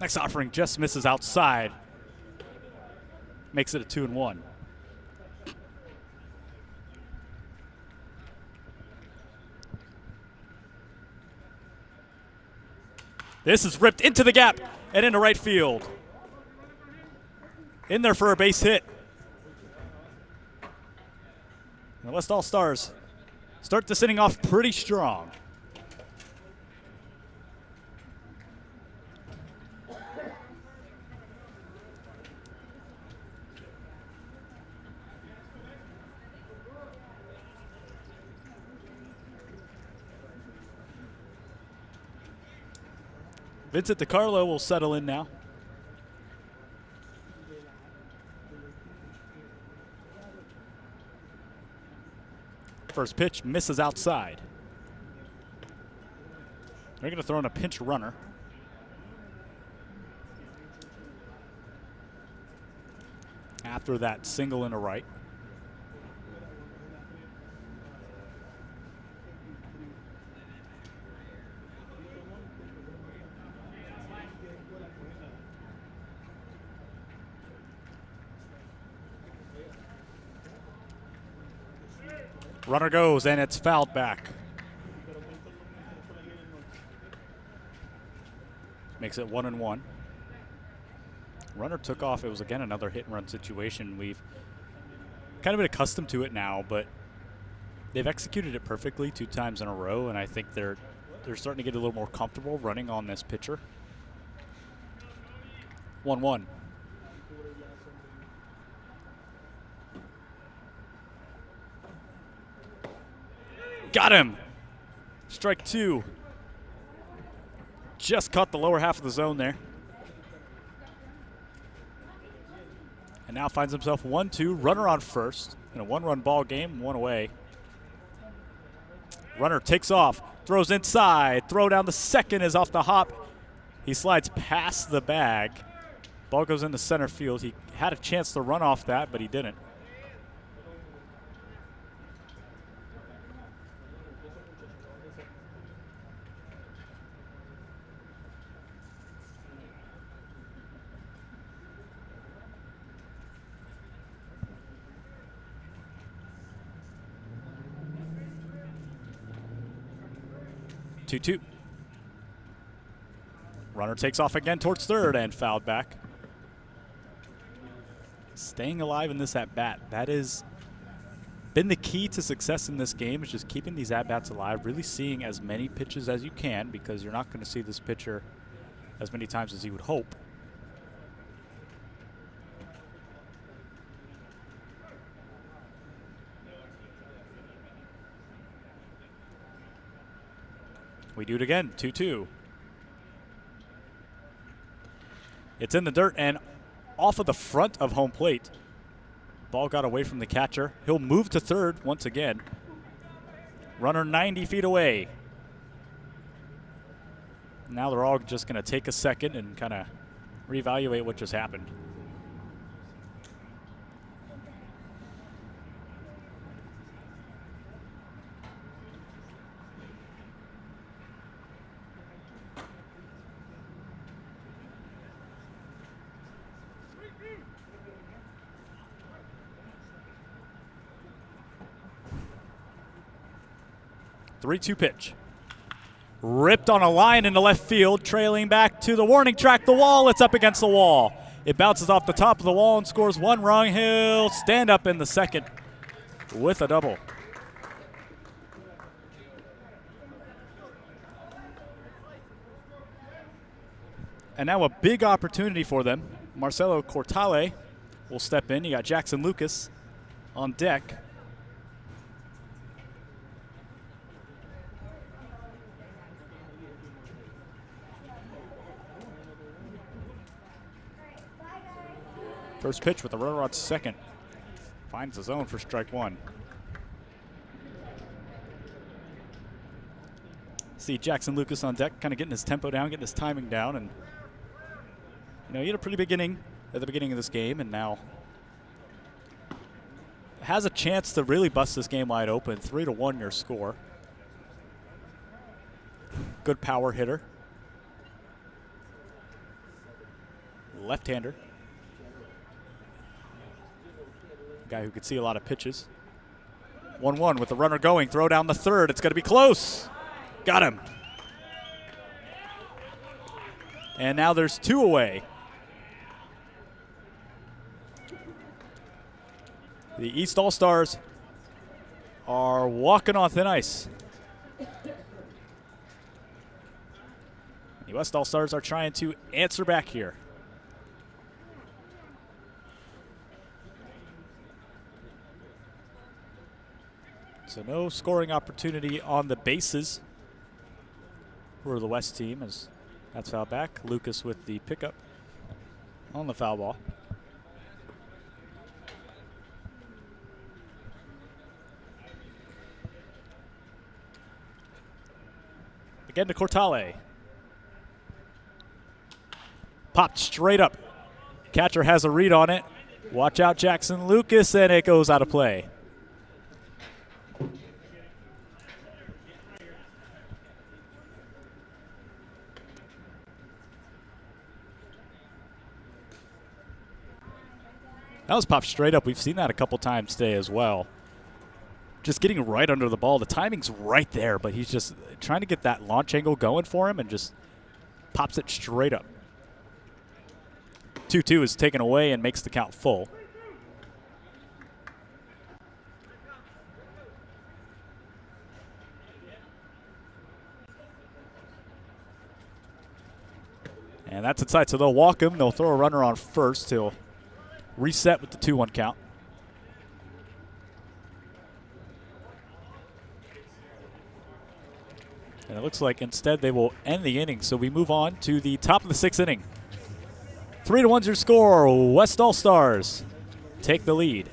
Next offering just misses outside. Makes it a 2-1. This is ripped into the gap and into right field. In there for a base hit. The West All-Stars start this inning off pretty strong. Vincent DiCarlo will settle in now. First pitch misses outside. They're going to throw in a pinch runner. After that single into right. Runner goes, and it's fouled back. Makes it 1-1. Runner took off. It was, again, another hit-and-run situation. We've kind of been accustomed to it now, but they've executed it perfectly 2 times in a row, and I think they're starting to get a little more comfortable running on this pitcher. 1-1. Got him. Strike 2. Just caught the lower half of the zone there. And now finds himself 1-2. Runner on first in a 1-run ball game, 1 away. Runner takes off, throws inside. Throw down the second is off the hop. He slides past the bag. Ball goes into center field. He had a chance to run off that, but he didn't. Two. Runner takes off again towards third and fouled back. Staying alive in this at-bat. That has been the key to success in this game, is just keeping these at-bats alive, really seeing as many pitches as you can, because you're not going to see this pitcher as many times as you would hope. We do it again, 2-2. It's in the dirt and off of the front of home plate. Ball got away from the catcher. He'll move to third once again. Runner 90 feet away. Now they're all just going to take a second and kind of reevaluate what just happened. 3-2 pitch. Ripped on a line into left field, trailing back to the warning track, the wall. It's up against the wall. It bounces off the top of the wall and scores 1 run. He'll stand up in the second with a double. And now a big opportunity for them. Marcelo Cortale will step in. You got Jackson Lucas on deck. First pitch with a runner on second. Finds the zone for strike 1. See Jackson Lucas on deck, kind of getting his tempo down, getting his timing down, and he had a pretty big inning at the beginning of this game, and now has a chance to really bust this game wide open. 3-1 your score. Good power hitter. Left-hander. Guy who could see a lot of pitches. 1-1 with the runner going. Throw down the third. It's going to be close. Got him. And now there's 2 away. The East All-Stars are walking on thin ice. The West All-Stars are trying to answer back here. So no scoring opportunity on the bases for the West team as that's foul back. Lucas with the pickup on the foul ball. Again to Cortale. Popped straight up. Catcher has a read on it. Watch out, Jackson Lucas, and it goes out of play. That was popped straight up. We've seen that a couple times today as well. Just getting right under the ball. The timing's right there, but he's just trying to get that launch angle going for him and just pops it straight up. 2-2 is taken away and makes the count full. And that's inside, so they'll walk him. They'll throw a runner on first. He'll reset with the 2-1 count. And it looks like instead they will end the inning. So we move on to the top of the 6th inning. 3-1's your score. West All-Stars take the lead.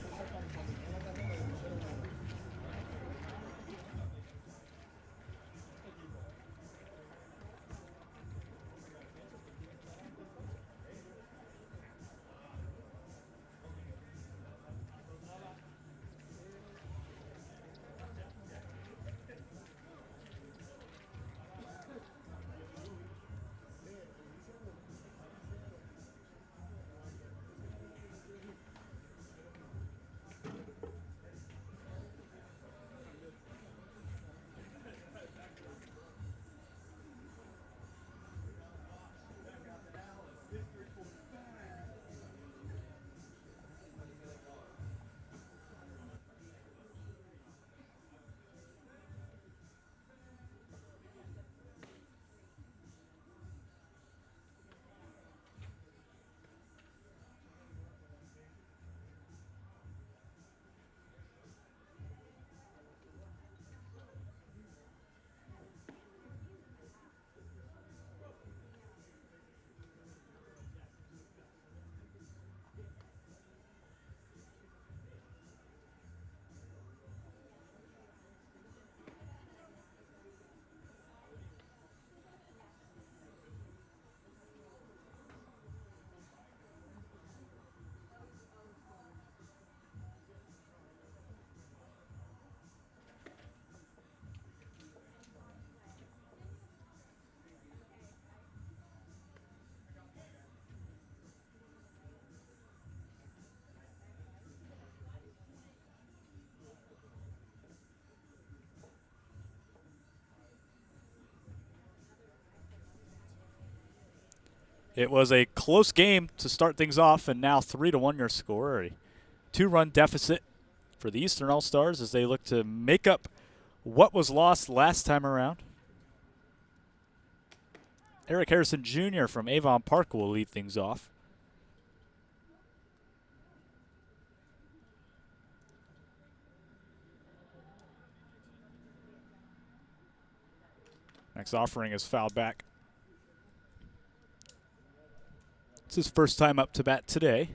It was a close game to start things off, and now 3-1 your score. A 2-run deficit for the Eastern All-Stars as they look to make up what was lost last time around. Eric Harrison Jr. from Avon Park will lead things off. Next offering is fouled back. It's his first time up to bat today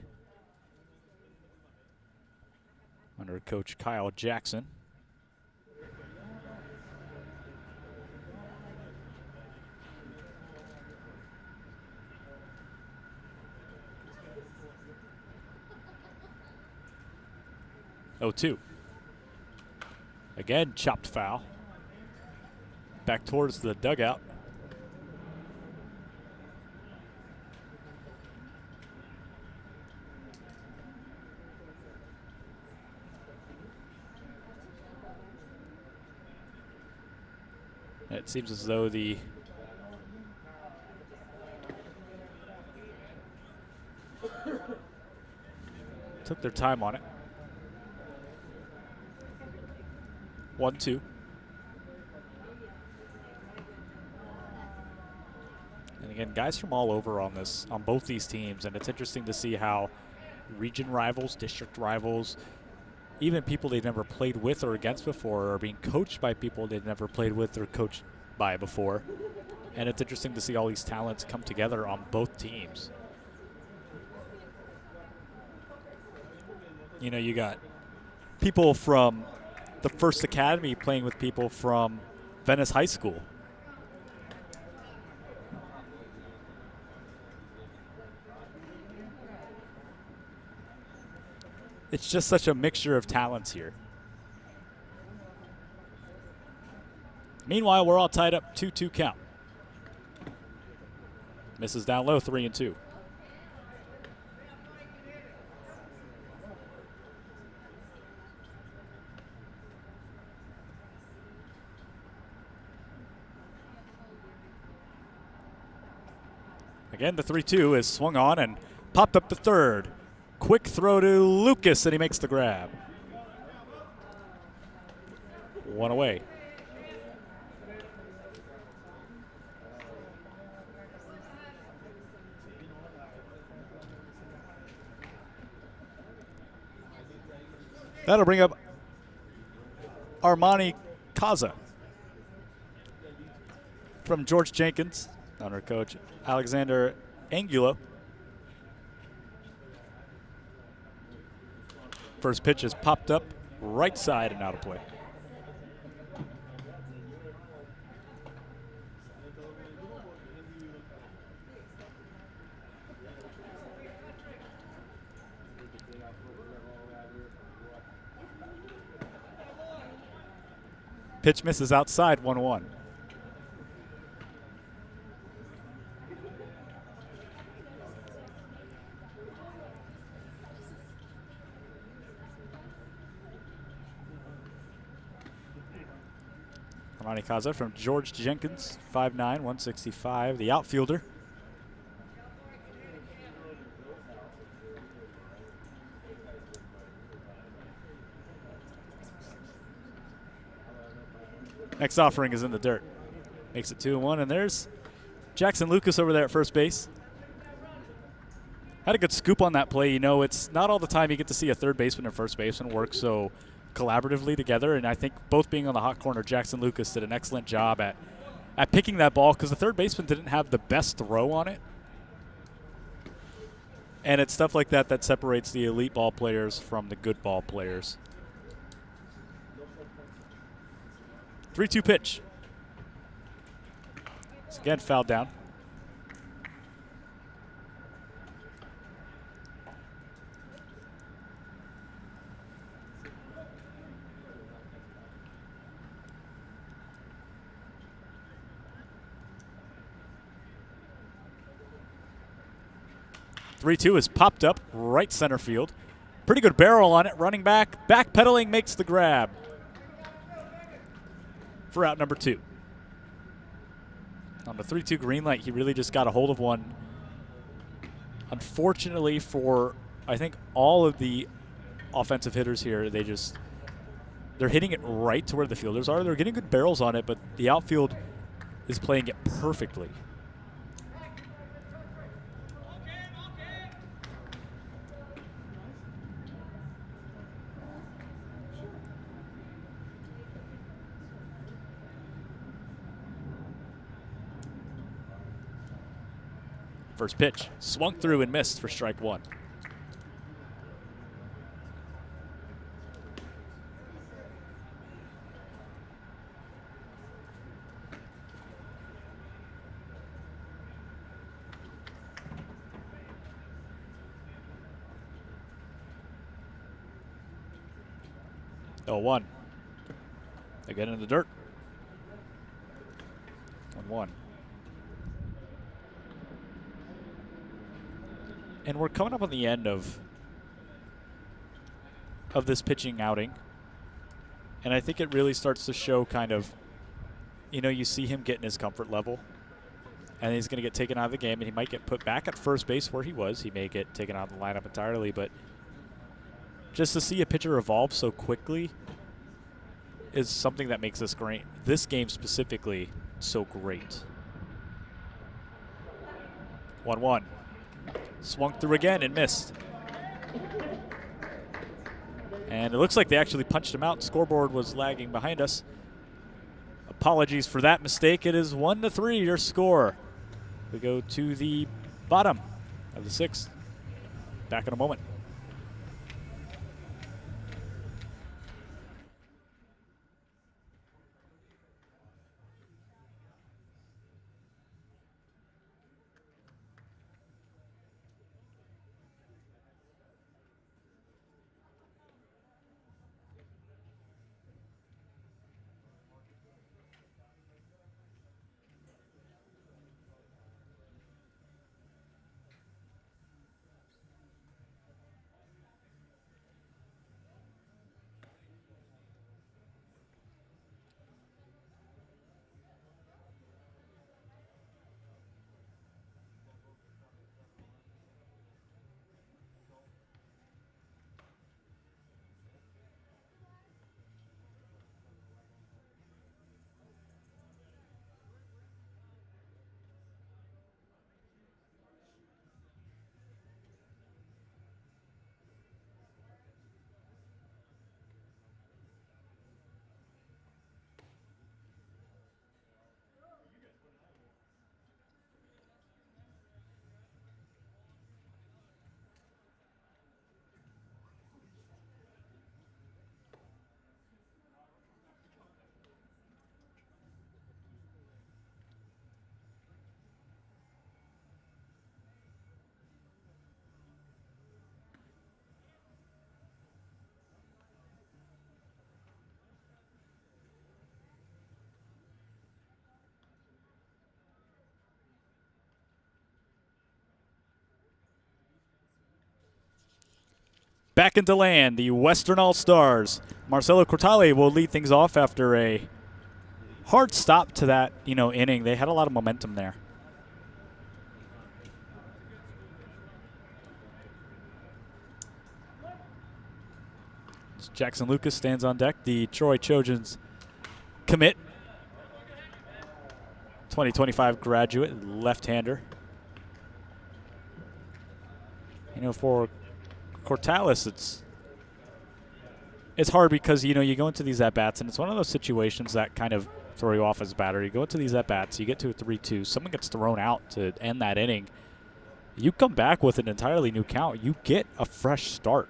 under Coach Kyle Jackson. Oh, 2. Again, chopped foul. Back towards the dugout. It seems as though the took their time on it. 1-2. And again, guys from all over on both these teams, and it's interesting to see how region rivals, district rivals, even people they've never played with or against before are being coached by people they've never played with or coached by before. And it's interesting to see all these talents come together on both teams. You know, you got people from the First Academy playing with people from Venice High School. It's just such a mixture of talents here. Meanwhile, we're all tied up 2-2 count. Misses down low, 3-2. Again, the 3-2 is swung on and popped up the third. Quick throw to Lucas, and he makes the grab. One away. That'll bring up Armani Kaza from George Jenkins, under coach Alexander Angulo. First pitch is popped up right side and out of play. Pitch misses outside, 1-1. Armani Kaza from George Jenkins, 5'9", 165, the outfielder. Next offering is in the dirt. Makes it 2-1, and there's Jackson Lucas over there at first base. Had a good scoop on that play. You know, it's not all the time you get to see a third baseman and first baseman work so collaboratively together, and I think both being on the hot corner, Jackson Lucas did an excellent job at picking that ball because the third baseman didn't have the best throw on it. And it's stuff like that that separates the elite ball players from the good ball players. 3-2 pitch. It's again fouled down. Three-two is popped up right center field. Pretty good barrel on it. Running back, backpedaling, makes the grab for out number 2. On the 3-2 green light, he really just got a hold of one Unfortunately for, I think, all of the offensive hitters here, they're hitting it right to where the fielders are. They're getting good barrels on it, but the outfield is playing it perfectly. First pitch, swung through and missed for strike one. Oh, 1. Again in the dirt. 1-1. And we're coming up on the end of this pitching outing. And I think it really starts to show kind of, you see him getting his comfort level. And he's going to get taken out of the game, and he might get put back at first base where he was. He may get taken out of the lineup entirely, but just to see a pitcher evolve so quickly is something that makes this game specifically so great. 1-1. Swung through again and missed. And it looks like they actually punched him out. Scoreboard was lagging behind us. Apologies for that mistake. It is 1-3 your score. We go to the bottom of the 6th. Back in a moment. Back into land, the Western All-Stars. Marcelo Cortale will lead things off after a hard stop to that, inning. They had a lot of momentum there. Jackson Lucas stands on deck, the Troy Trojans commit. 2025 graduate, left-hander. For Cortales, it's hard because, you go into these at-bats, and it's one of those situations that kind of throw you off as a batter. You go into these at-bats, you get to a 3-2, someone gets thrown out to end that inning. You come back with an entirely new count. You get a fresh start.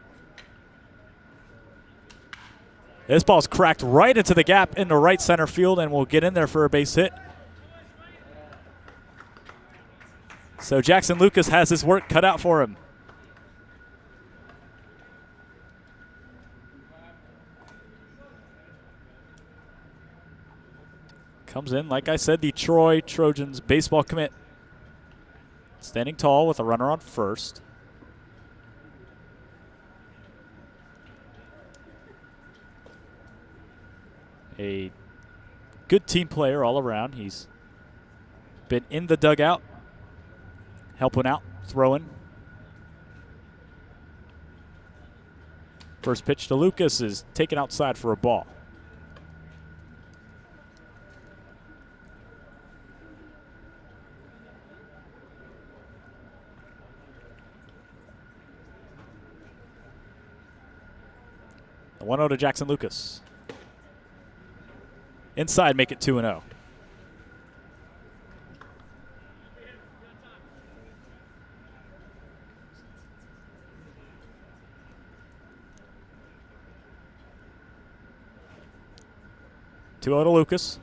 This ball's cracked right into the gap into right center field and will get in there for a base hit. So Jackson Lucas has his work cut out for him. Comes in, like I said, the Troy Trojans baseball commit. Standing tall with a runner on first. A good team player all around. He's been in the dugout, helping out, throwing, First pitch to Lucas is taken outside for a ball. The 1-0 to Jackson Lucas. Inside, make it 2-0. To Lucas.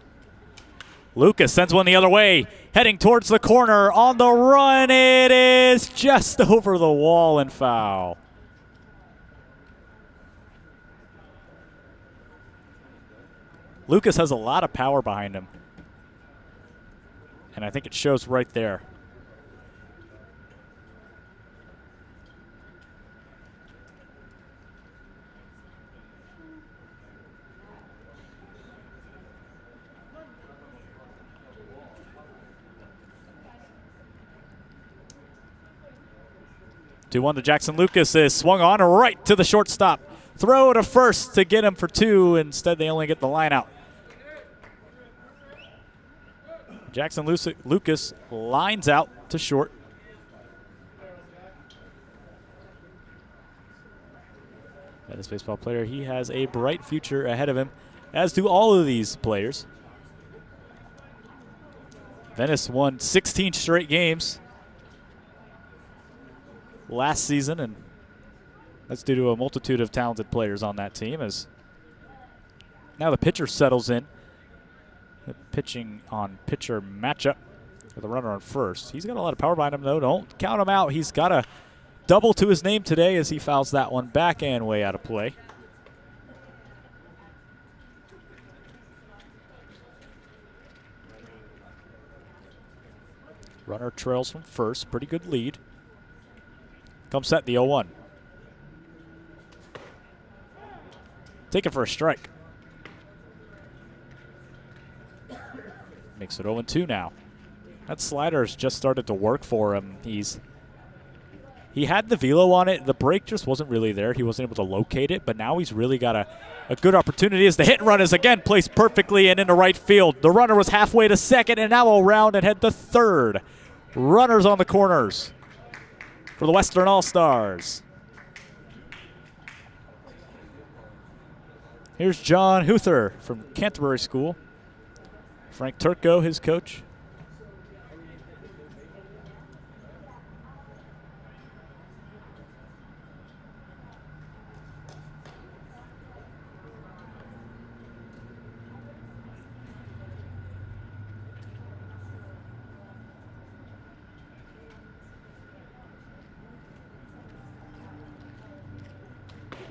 Lucas sends one the other way, heading towards the corner. On the run, it is just over the wall and foul. Lucas has a lot of power behind him, and I think it shows right there. Two 1 to Jackson Lucas is swung on right to the shortstop. Throw to first to get him for 2. Instead, they only get the line out. Jackson Lucas lines out to short. This baseball player, he has a bright future ahead of him, as do all of these players. Venice won 16 straight games last season, and that's due to a multitude of talented players on that team. As now the pitcher settles in. The pitching on pitcher matchup with a runner on first. He's got a lot of power behind him, though. Don't count him out. He's got a double to his name today as he fouls that one back and way out of play. Runner trails from first. Pretty good lead. Comes set the 0-1. Taken for a strike. Makes it 0-2 now. That slider's just started to work for him. He had the velo on it. The break just wasn't really there. He wasn't able to locate it, but now he's really got a good opportunity as the hit and run is again placed perfectly and into right field. The runner was halfway to second and now will round and head to third. Runners on the corners for the Western All-Stars. Here's John Huther from Canterbury School. Frank Turco, his coach.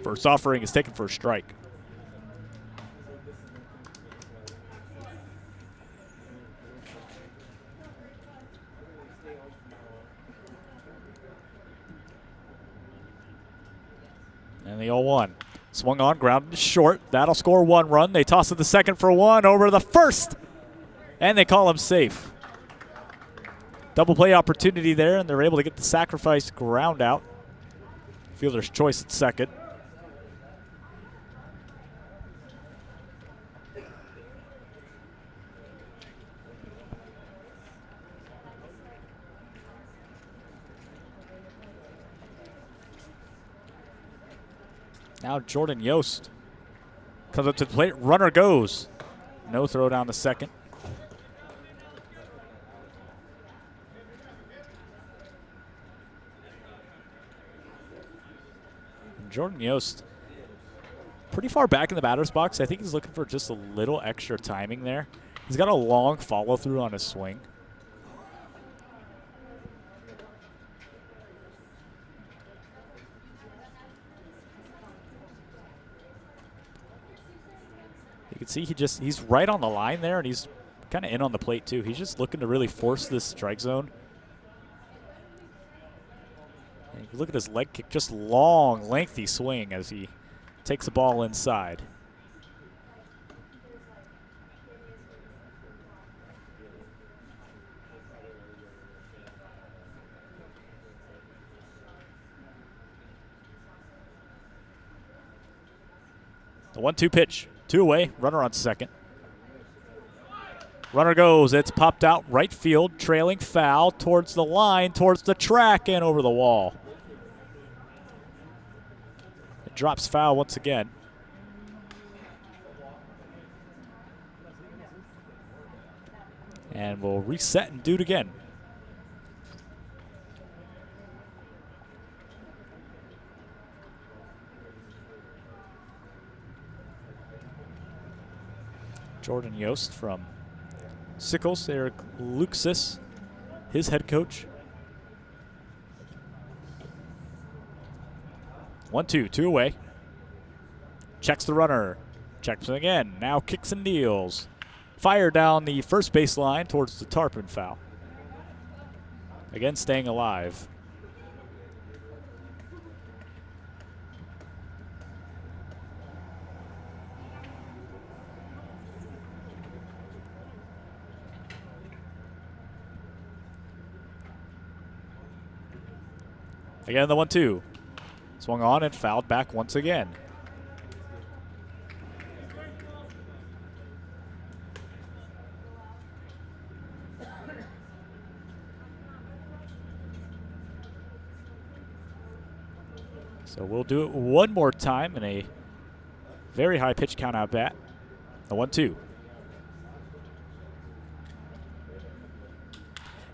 First offering is taken for a strike. And the 0-1. Swung on, grounded to short. That'll score 1 run. They toss it the second for 1 over the first. And they call him safe. Double play opportunity there, and they're able to get the sacrifice ground out. Fielder's choice at second. Now Jordan Yost comes up to the plate. Runner goes. No throw down to second. And Jordan Yost pretty far back in the batter's box. I think he's looking for just a little extra timing there. He's got a long follow through on his swing. You can see he's right on the line there, and he's kind of in on the plate too. He's just looking to really force this strike zone. And if you look at his leg kick, just long, lengthy swing as he takes the ball inside. The 1-2 pitch. 2 away. Runner on second. Runner goes. It's popped out right field. Trailing foul towards the line, towards the track, and over the wall. It drops foul once again. And we'll reset and do it again. Jordan Yost from Sickles, Eric Luxus, his head coach. 1-2, 2 away. Checks the runner. Checks it again. Now kicks and deals. Fire down the first baseline towards the tarpon foul. Again, staying alive. Again, the 1-2. Swung on and fouled back once again. So we'll do it one more time in a very high pitch count out bat. The 1-2.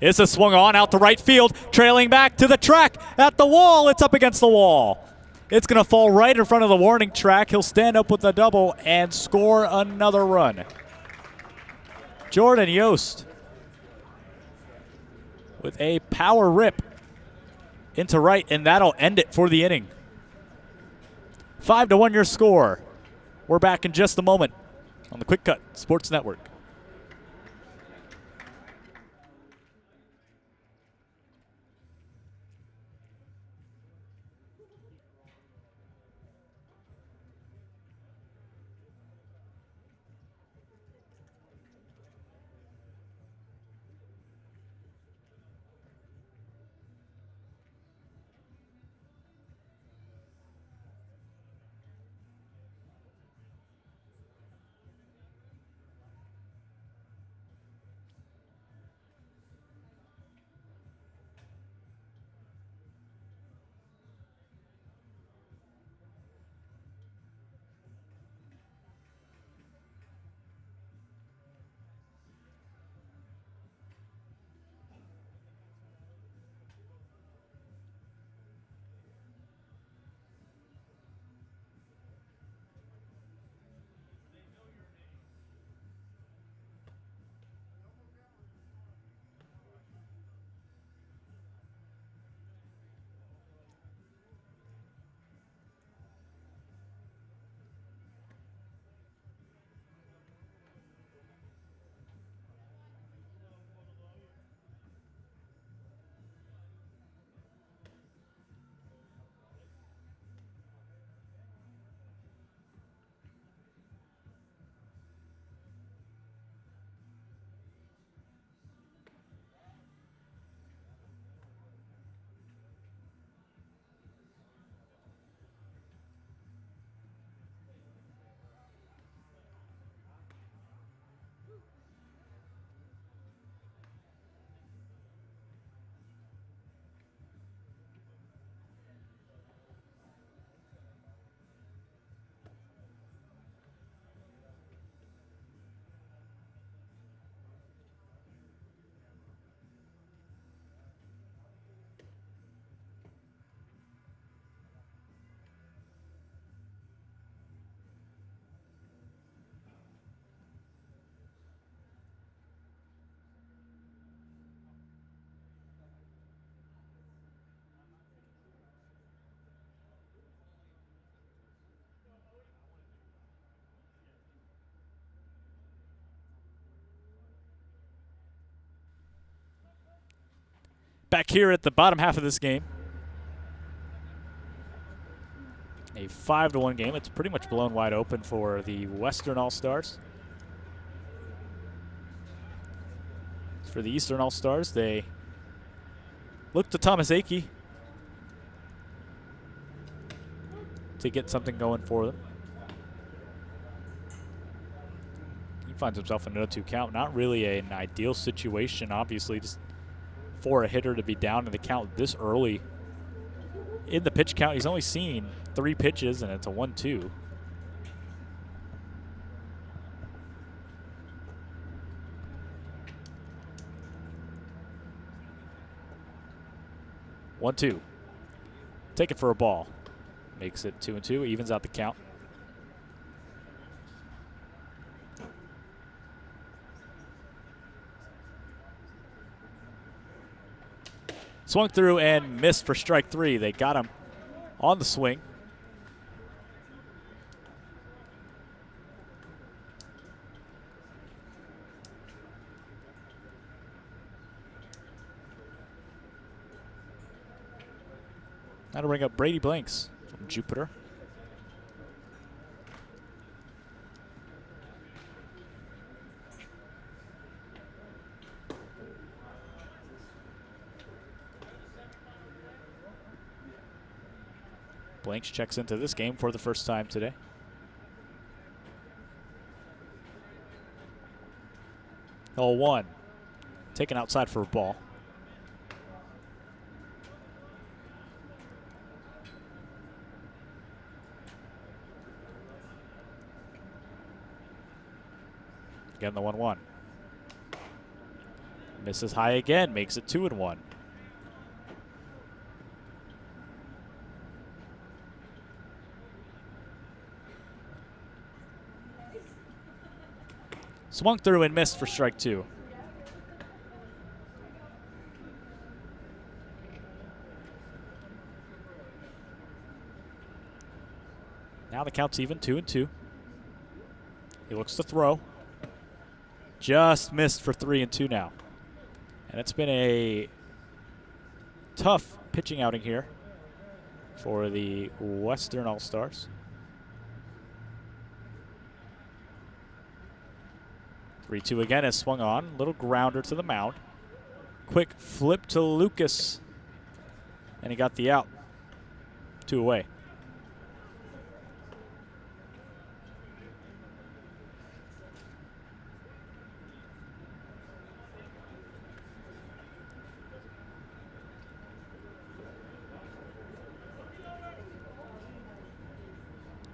It's a swung on out to right field, trailing back to the track at the wall. It's up against the wall. It's going to fall right in front of the warning track. He'll stand up with a double and score another run. Jordan Yost with a power rip into right, and that'll end it for the inning. 5-1 your score. We're back in just a moment on the QwikCut Sports Network. Back here at the bottom half of this game. A 5-1 game. It's pretty much blown wide open for the Western All-Stars. For the Eastern All-Stars, they look to Thomas Akey to get something going for them. finds himself in a 0-2 count. Not really an ideal situation, obviously, just for a hitter to be down in the count this early. In the pitch count, he's only seen 3 pitches, and it's a 1-2. One-two. Take it for a ball. Makes it 2-2. Evens out the count. Swung through and missed for strike 3. They got him on the swing. That'll bring up Brady Blanks from Jupiter. Blanks checks into this game for the first time today. Oh, 1. Taken outside for a ball. Again, the 1-1. Misses high again, makes it 2-1. Swung through and missed for strike 2. Now the count's even, 2-2. He looks to throw. Just missed for 3-2 now. And it's been a tough pitching outing here for the Western All-Stars. 3-2 again is swung on. Little grounder to the mound. Quick flip to Lucas. And he got the out. 2 away.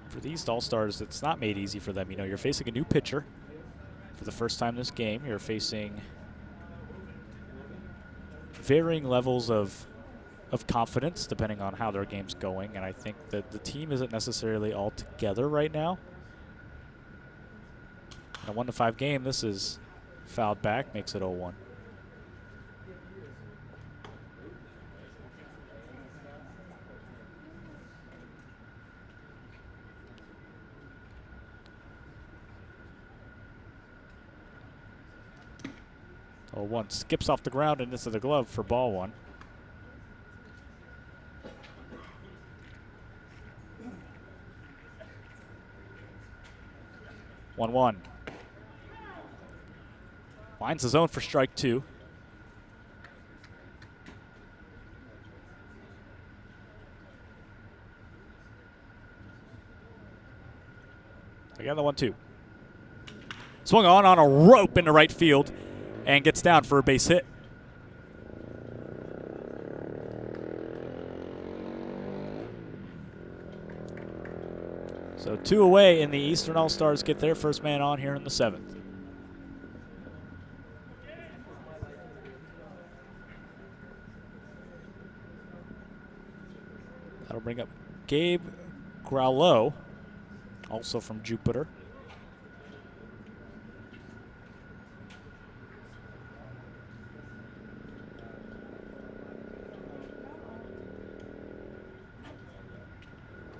For these All-Stars, it's not made easy for them. You know, you're facing a new pitcher for the first time this game. You're facing varying levels of confidence depending on how their game's going, and I think that the team isn't necessarily all together right now. In a 1-5 game, this is fouled back, makes it 0-1. Oh, 1 skips off the ground and into the glove for ball 1. One. Finds the zone for strike 2. Again, the 1-2. Swung on a rope into right field and gets down for a base hit. So 2 away, and the Eastern All-Stars get their first man on here in the 7th. That'll bring up Gabe Graulow, also from Jupiter.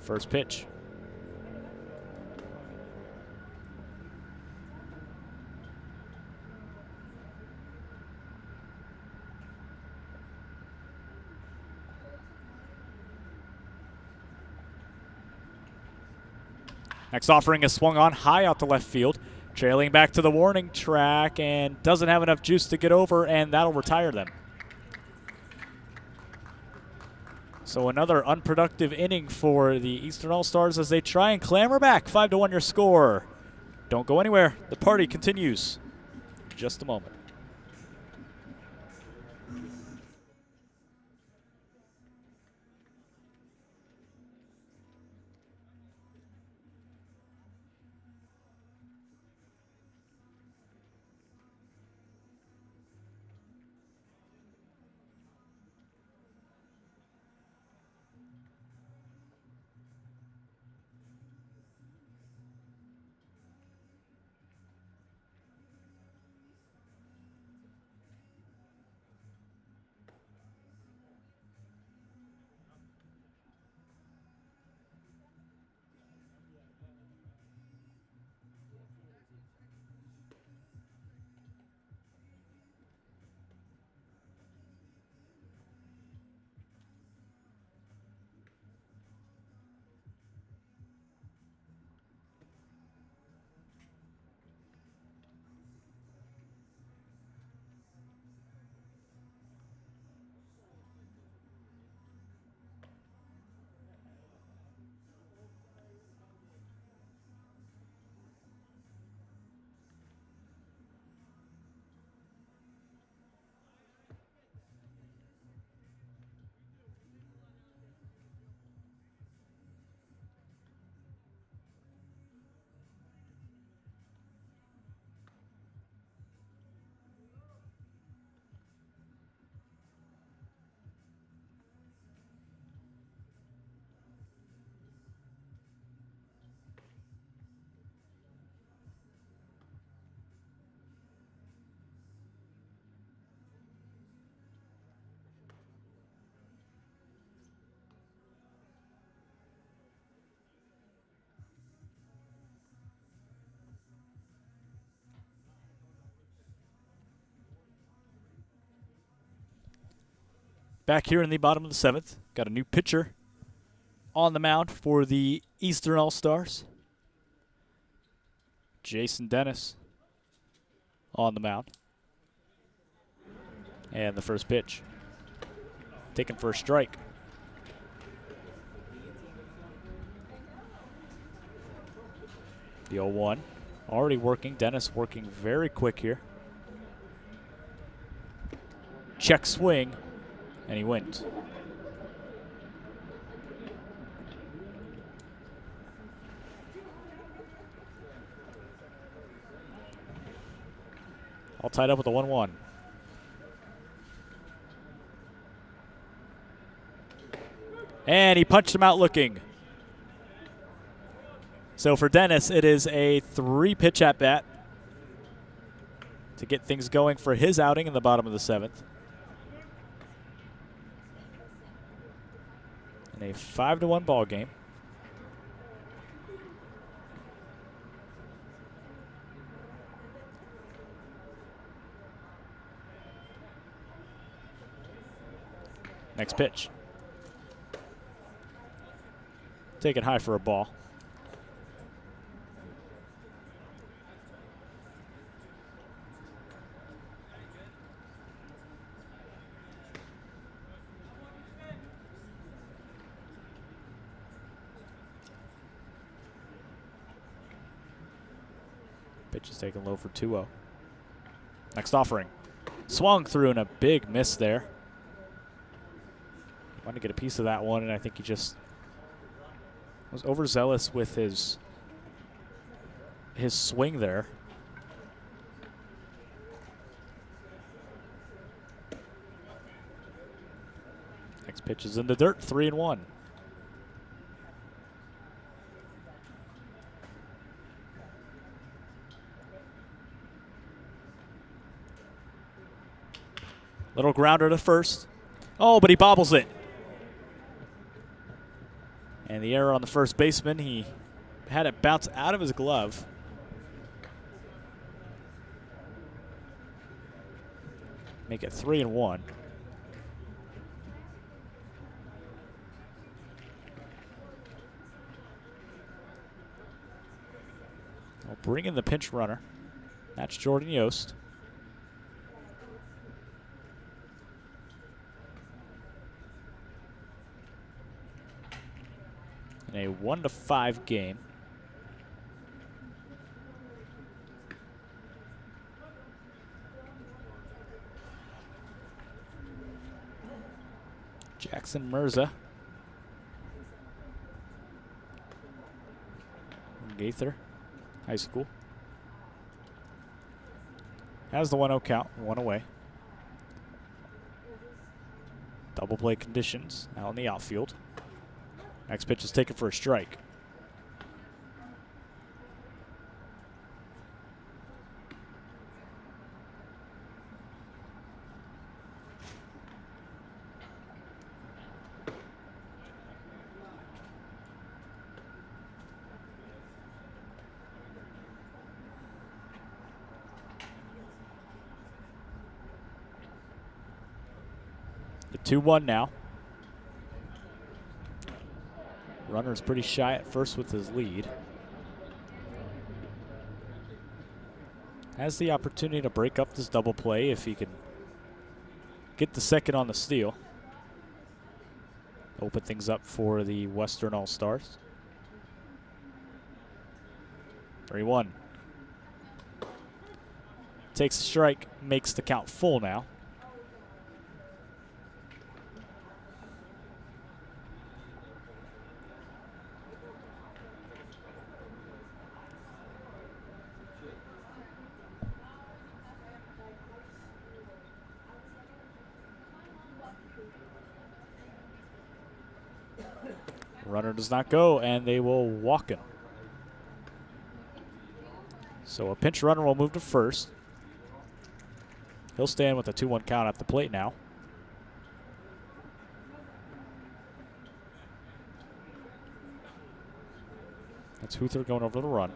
First pitch. Next offering is swung on high out to left field. Trailing back to the warning track and doesn't have enough juice to get over, and that'll retire them. So another unproductive inning for the Eastern All-Stars as they try and clamber back. 5-1 your score. Don't go anywhere. The party continues. Just a moment. Back here in the bottom of the 7th, got a new pitcher on the mound for the Eastern All-Stars. Jason Dennis on the mound. And the first pitch. Taken for a strike. The 0-1 already working. Dennis working very quick here. Check swing, and he wins. All tied up with a 1-1. And he punched him out looking. So for Dennis, it is a 3-pitch at bat to get things going for his outing in the bottom of the 7th. In a 5-1 ball game. Next pitch. Taken high for a ball. Pitch is taken low for 2-0. Next offering. Swung through and a big miss there. Wanted to get a piece of that one, and I think he just was overzealous with his swing there. Next pitch is in the dirt, 3-1. Little grounder to first. Oh, but he bobbles it. And the error on the first baseman, he had it bounce out of his glove. Make it 3-1. I'll bring in the pinch runner. That's Jordan Yost. In a 1-5 game. Jackson Mirza. Gaither High School. Has the 1-0 count, 1 away. Double play conditions out in the outfield. Next pitch is taken for a strike. The 2-1 now. Runner's pretty shy at first with his lead. Has the opportunity to break up this double play if he can get the second on the steal. Open things up for the Western All-Stars. 3-1. Takes a strike, makes the count full now. Runner does not go, and they will walk him. So a pinch runner will move to first. He'll stand with a 2-1 count at the plate now. That's Huther going over the run.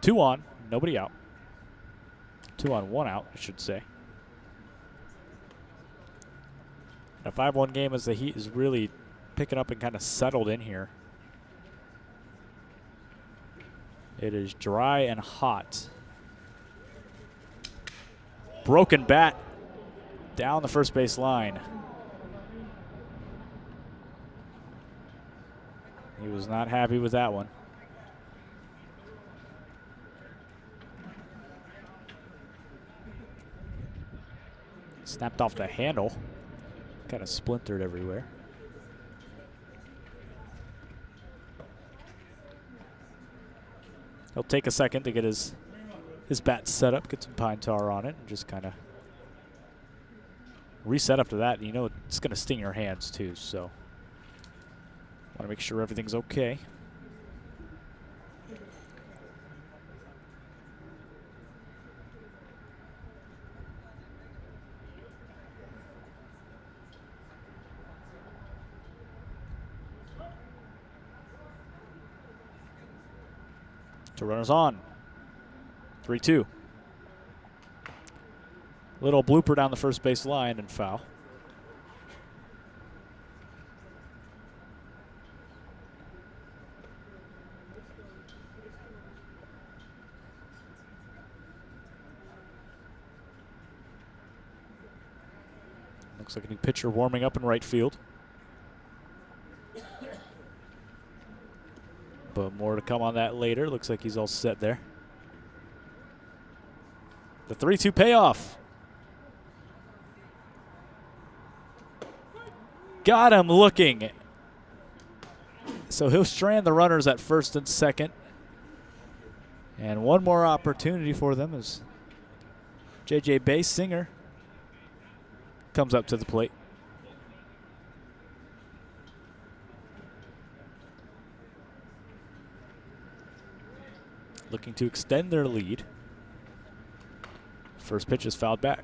Two on, nobody out. 2 on, 1 out, I should say. A 5-1 game as the heat is really picking up and kind of settled in here. It is dry and hot. Broken bat down the first base line. He was not happy with that one. Snapped off the handle. Kind of splintered everywhere. He'll take a second to get his bat set up, get some pine tar on it, and just kind of reset after that. You know it's going to sting your hands too, so want to make sure everything's okay. Two runners on. 3-2. Little blooper down the first base line and foul. Looks like a new pitcher warming up in right field. But more to come on that later. Looks like he's all set there. The 3-2 payoff. Got him looking. So he'll strand the runners at first and second. And one more opportunity for them as J.J. Bass Singer comes up to the plate. Looking to extend their lead. First pitch is fouled back.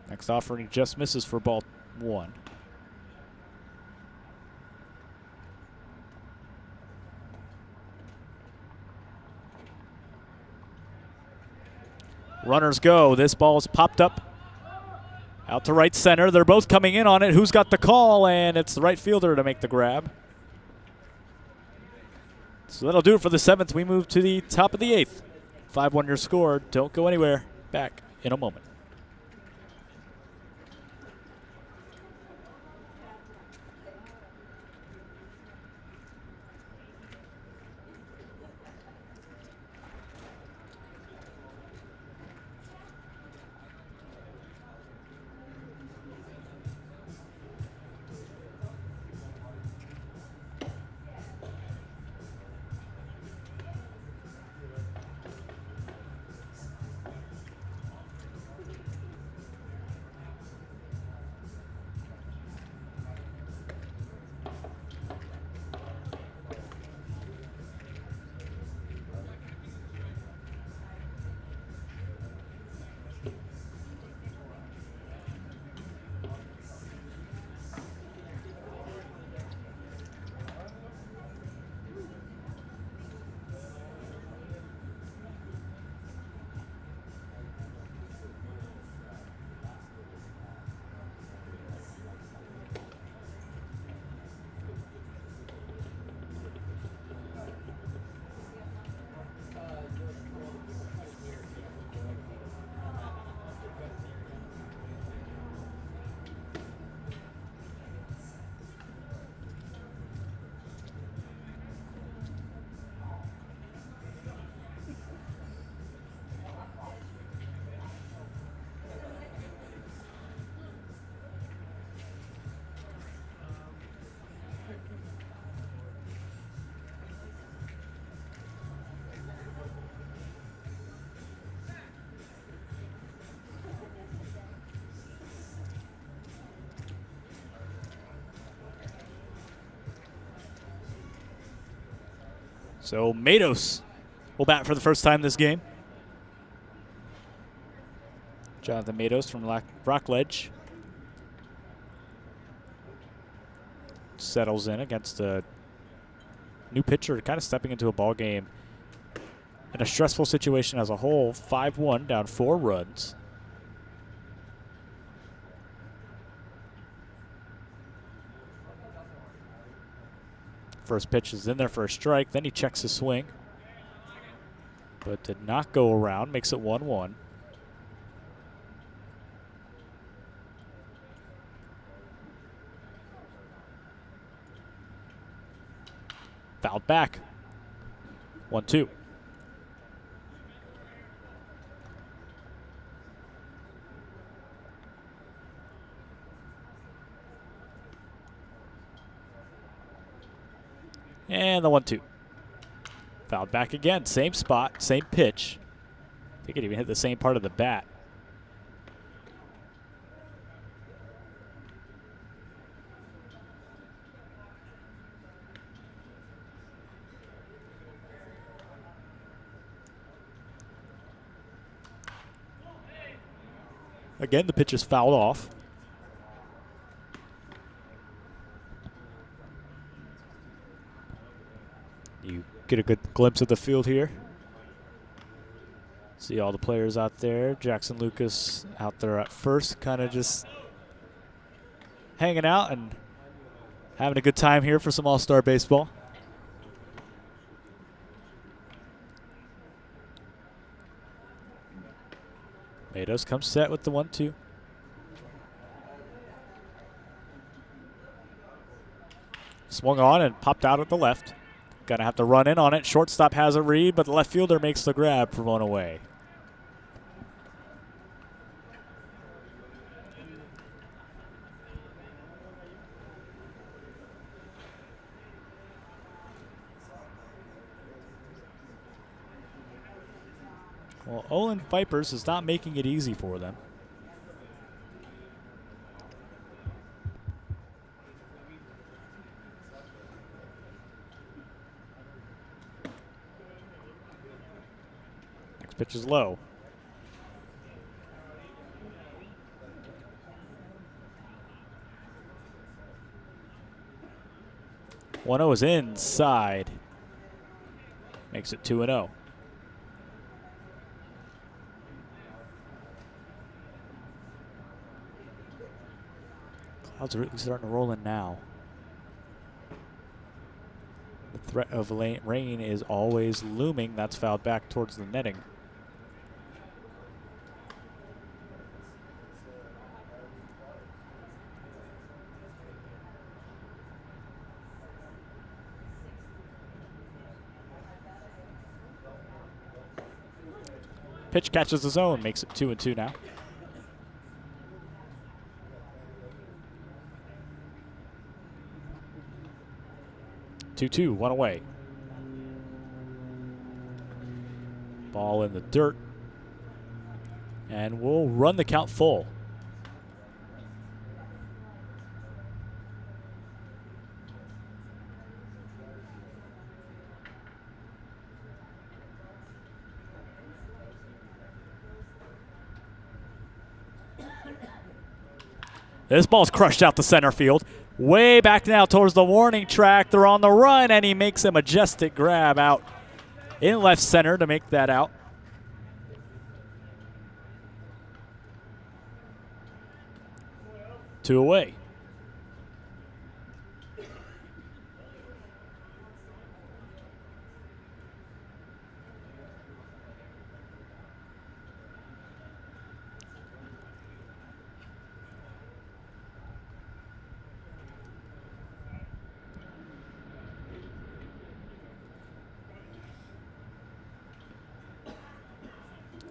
Next offering just misses for ball 1. Runners go. This ball's popped up out to right center. They're both coming in on it. Who's got the call? And it's the right fielder to make the grab. So that'll do it for the 7th. We move to the top of the 8th. 5-1 your score. Don't go anywhere. Back in a moment. So Matos will bat for the first time this game. Jonathan Matos from Rockledge settles in against a new pitcher, kind of stepping into a ball game in a stressful situation as a whole. 5-1, down 4 runs. First pitch is in there for a strike. Then he checks his swing, but did not go around. Makes it 1-1. Fouled back. 1-2. And the 1-2. Fouled back again. Same spot, same pitch. I think it even hit the same part of the bat. Again, the pitch is fouled off. You get a good glimpse of the field here. See all the players out there. Jackson Lucas out there at first, kind of just hanging out and having a good time here for some All-Star baseball. Matos comes set with the 1-2. Swung on and popped out at the left. Gonna have to run in on it. Shortstop has a read, but the left fielder makes the grab for one away. Well, Olin Vipers is not making it easy for them. Next pitch is low. One 0 is inside. Makes it 2-0. Clouds are really starting to roll in now. The threat of rain is always looming. That's fouled back towards the netting. Pitch catches the zone, makes it 2-2 now. Two, one away. Ball in the dirt. And we'll run the count full. This ball's crushed out to center field. Way back now towards the warning track. They're on the run, and he makes a majestic grab out in left center to make that out. Two away.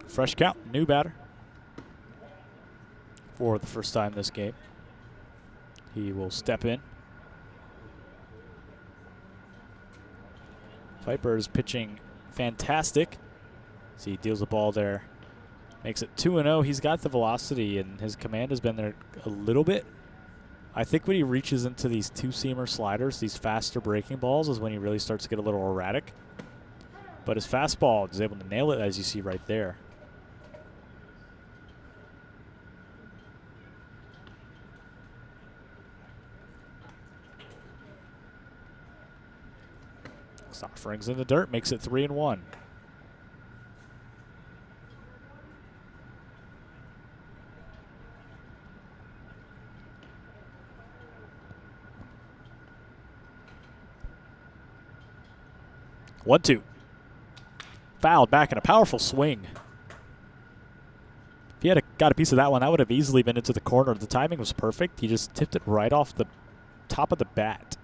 Fresh count, new batter for the first time this game. He will step in. Viper is pitching fantastic. See, he deals the ball there. Makes it 2-0. He's got the velocity, and his command has been there a little bit. I think when he reaches into these two-seamer sliders, these faster breaking balls, is when he really starts to get a little erratic. But his fastball is able to nail it, as you see right there. Offerings in the dirt, makes it 3-1. One, two. Fouled back in a powerful swing. If he had got a piece of that one, that would have easily been into the corner. The timing was perfect. He just tipped it right off the top of the bat.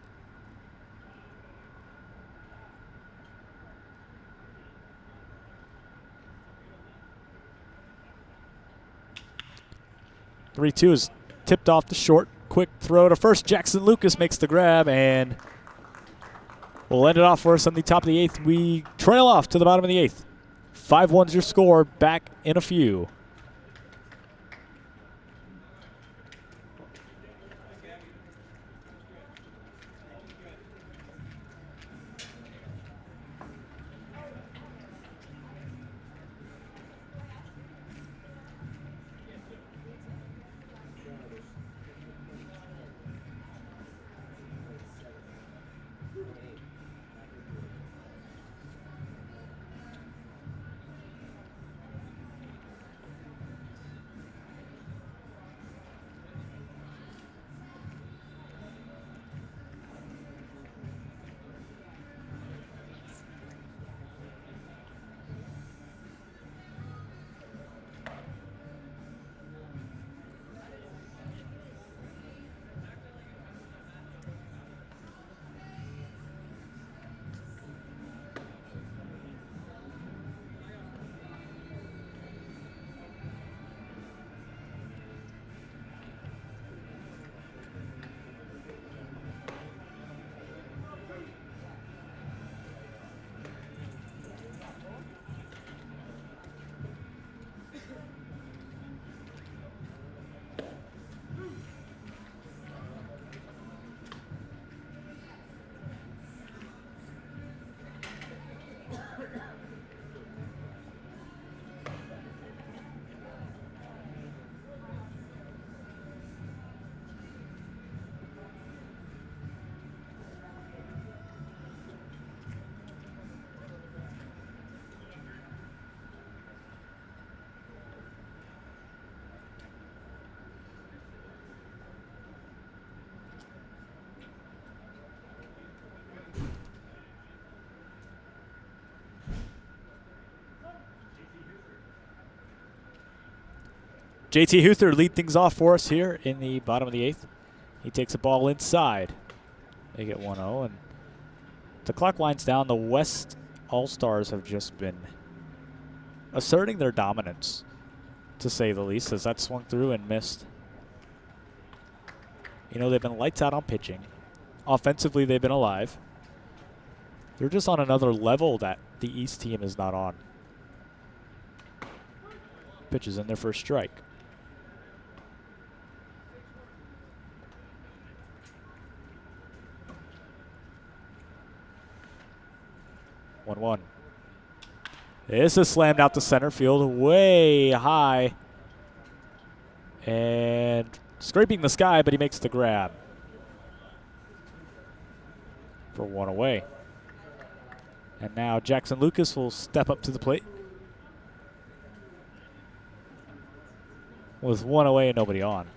Three-two is tipped off the short. Quick throw to first. Jackson Lucas makes the grab, and we'll end it off for us on the top of the eighth. We trail off to the bottom of the eighth. 5-1's your score. Back in a few. JT Huther lead things off for us here in the bottom of the 8th. He takes a ball inside. They get 1-0, and the clock winds down. The West All-Stars have just been asserting their dominance, to say the least, as that swung through and missed. You know, they've been lights out on pitching. Offensively, they've been alive. They're just on another level that the East team is not on. Pitches in their first strike. One. This is slammed out to center field, way high. And scraping the sky, but he makes the grab for 1 away. And now Jackson Lucas will step up to the plate with 1 away and nobody on.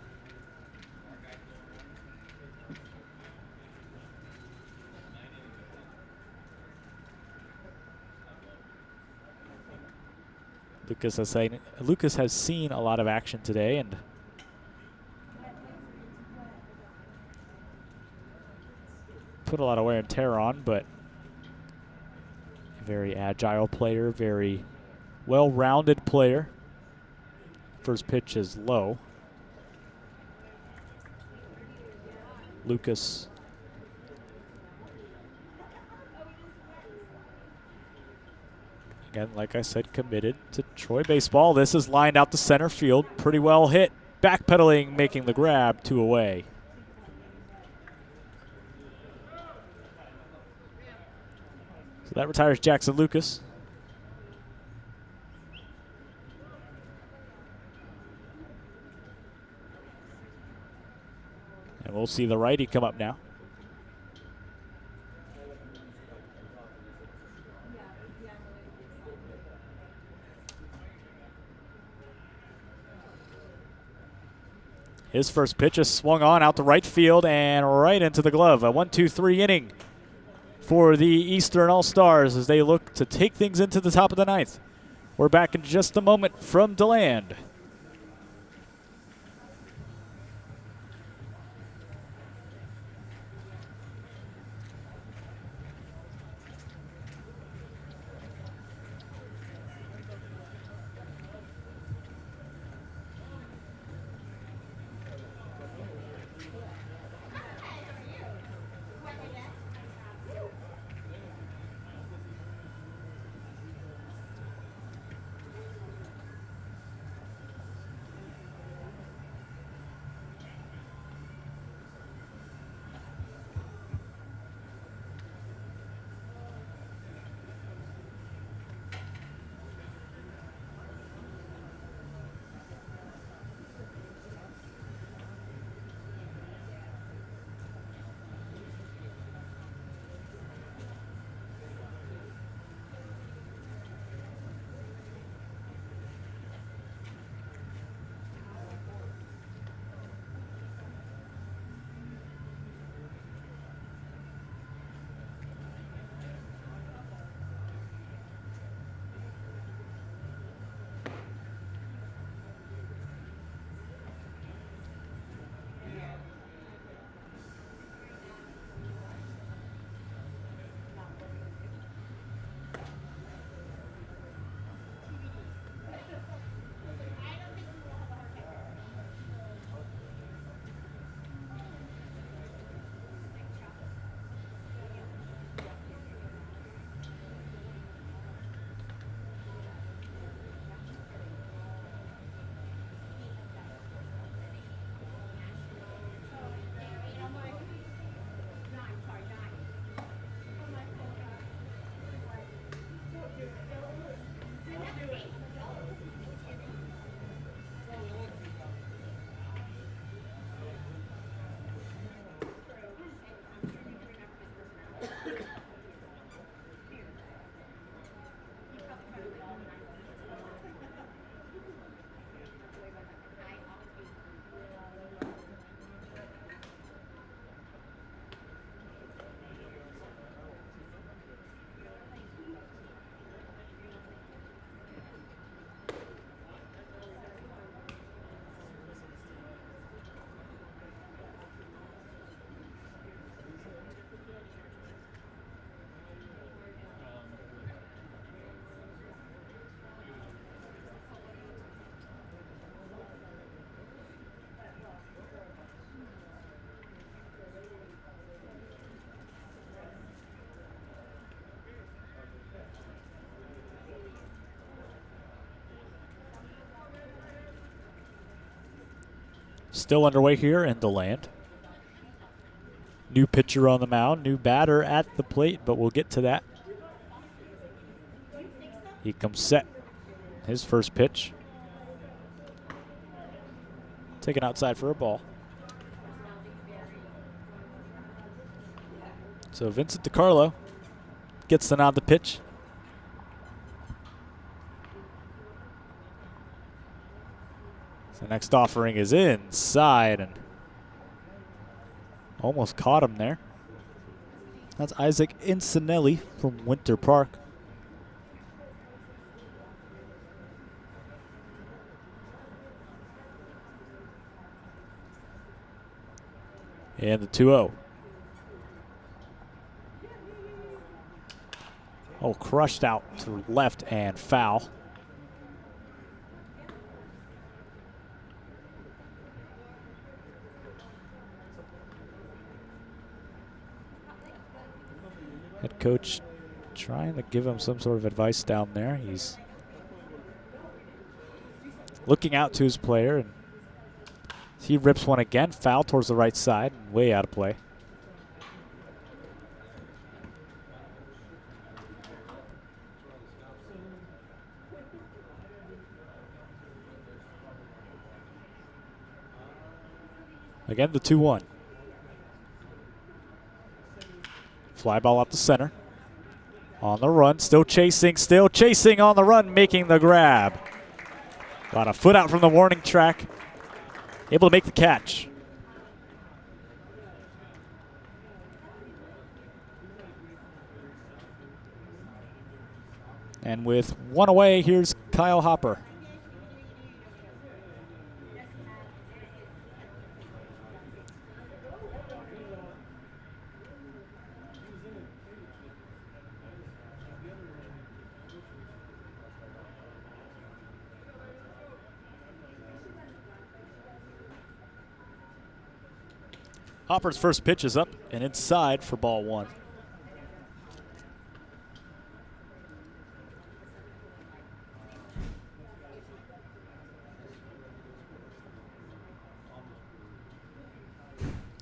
Lucas has seen a lot of action today and put a lot of wear and tear on, but a very agile player, very well-rounded player. First pitch is low. Lucas again, like I said, committed to Troy baseball. This is lined out to center field. Pretty well hit. Backpedaling, making the grab, 2 away. So that retires Jackson Lucas. And we'll see the righty come up now. His first pitch is swung on out to right field and right into the glove. A 1-2-3 inning for the Eastern All-Stars as they look to take things into the top of the 9th. We're back in just a moment from DeLand. Still underway here in the land. New pitcher on the mound, new batter at the plate, but we'll get to that. He comes set. His first pitch. Taken outside for a ball. So Vincent DiCarlo gets the nod to pitch. The next offering is inside and almost caught him there. That's Isaac Incinelli from Winter Park. And the 2-0. Oh, crushed out to left and foul. Head coach trying to give him some sort of advice down there. He's looking out to his player, and he rips one again, foul towards the right side, and way out of play. Again, the 2-1. Fly ball up the center. On the run, still chasing on the run, making the grab. About a foot out from the warning track. Able to make the catch. And with one away, here's Kyle Hopper. Hopper's first pitch is up and inside for ball one.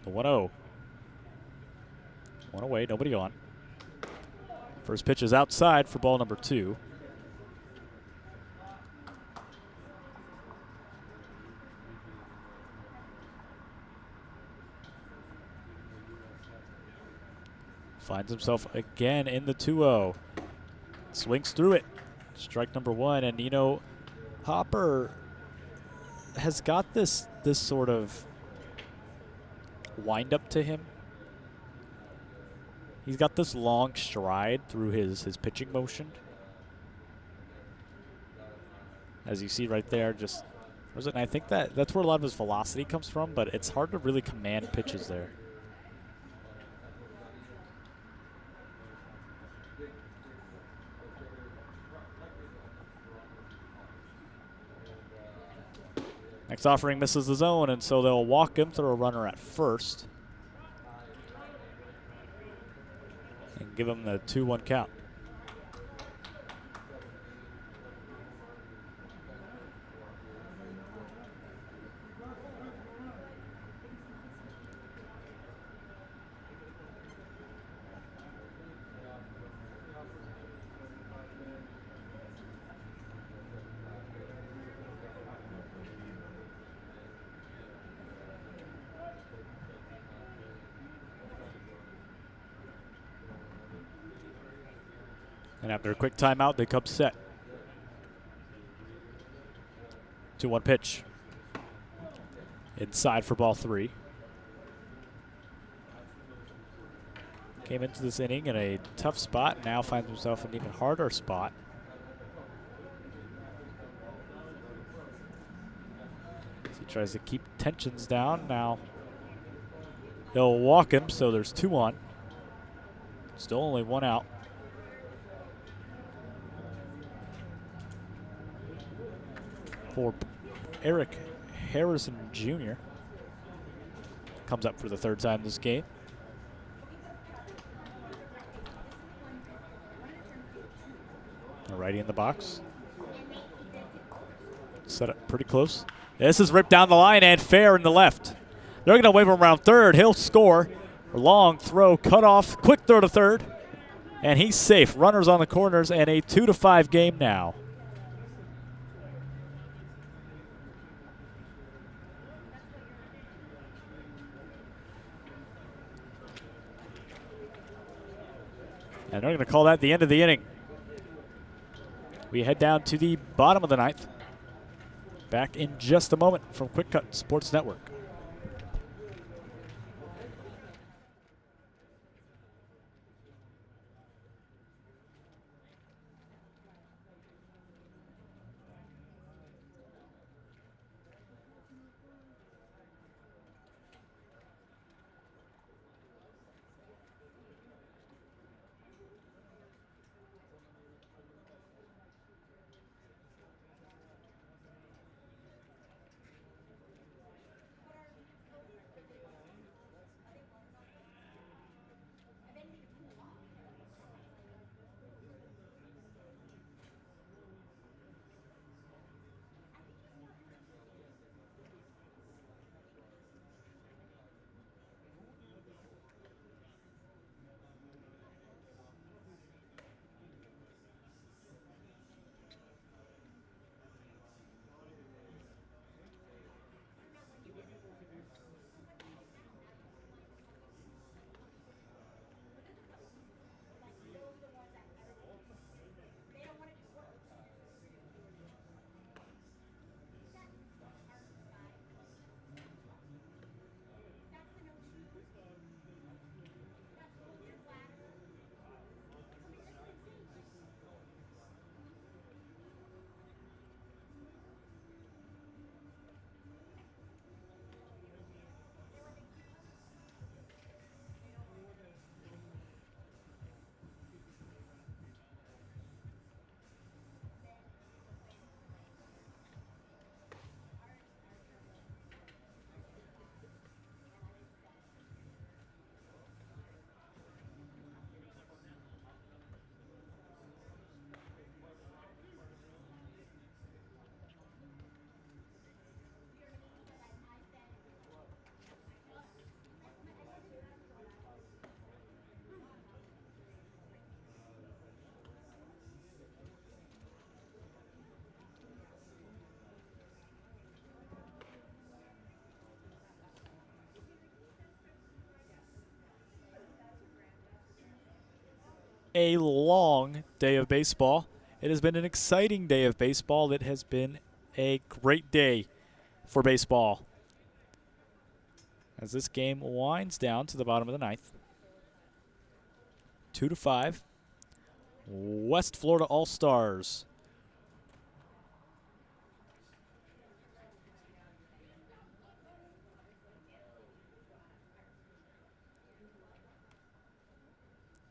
The 1-0. One away, nobody on. First pitch is outside for ball number 2. Finds himself again in the 2-0. Swings through it. Strike number 1. And, you know, Hopper has got this sort of wind up to him. He's got this long stride through his pitching motion. As you see right there, just, and I think that's where a lot of his velocity comes from, but it's hard to really command pitches there. Next offering misses the zone, and so they'll walk him, throw a runner at first, and give him the 2-1 count. And after a quick timeout, they come set. 2-1 pitch. Inside for ball 3. Came into this inning in a tough spot. Now finds himself in an even harder spot. As he tries to keep tensions down. Now they'll walk him, so there's 2 on. Still only 1 out. For Eric Harrison Jr. Comes up for the 3rd time this game. A righty in the box. Set up pretty close. This is ripped down the line and fair in the left. They're going to wave him around third. He'll score. Long throw, cut off, quick throw to third. And he's safe. Runners on the corners and a 2-5 game now. And they're going to call that the end of the inning. We head down to the bottom of the ninth. Back in just a moment from QwikCut Sports Network. A long day of baseball. It has been an exciting day of baseball. It has been a great day for baseball. As this game winds down to the bottom of the ninth. 2-5. West Florida All-Stars.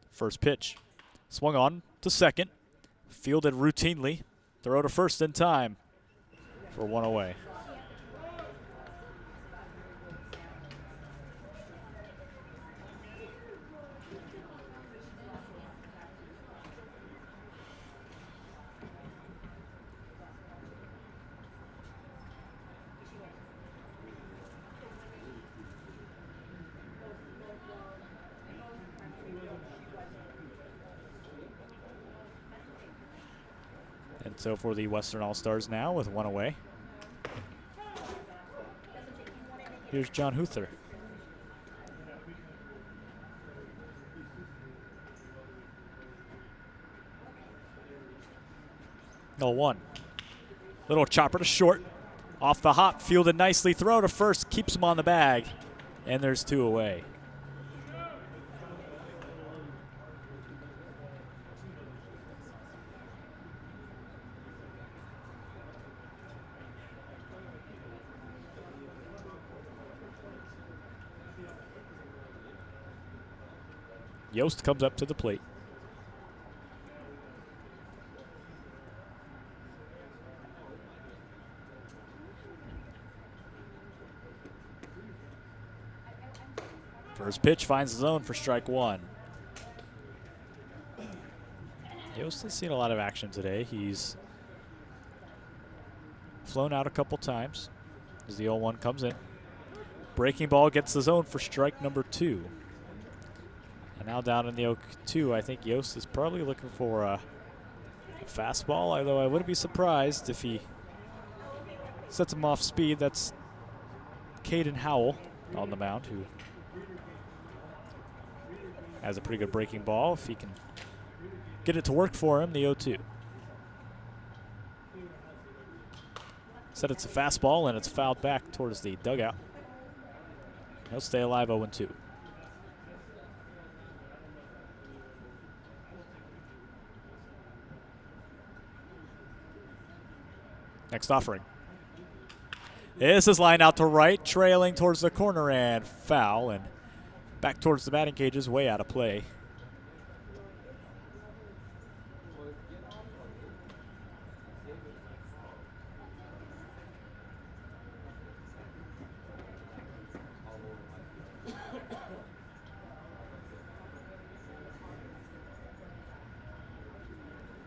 First pitch. Swung on to second. Fielded routinely. Throw to first in time for one away. And so for the Western All-Stars now with one away. Here's John Huther. No one. Little chopper to short. Off the hop, fielded nicely. Throw to first, keeps him on the bag. And there's two away. Yost comes up to the plate. First pitch finds the zone for strike one. Yost has seen a lot of action today. He's flown out a couple times. As the 0-1 comes in. Breaking ball gets the zone for strike number 2. And now down in the 0-2, I think Yost is probably looking for a fastball, although I wouldn't be surprised if he sets him off speed. That's Caden Howell on the mound, who has a pretty good breaking ball if he can get it to work for him, the 0-2. Said it's a fastball, and it's fouled back towards the dugout. He'll stay alive 0-2. Next offering. This is lined out to right, trailing towards the corner, and foul, and back towards the batting cages, way out of play.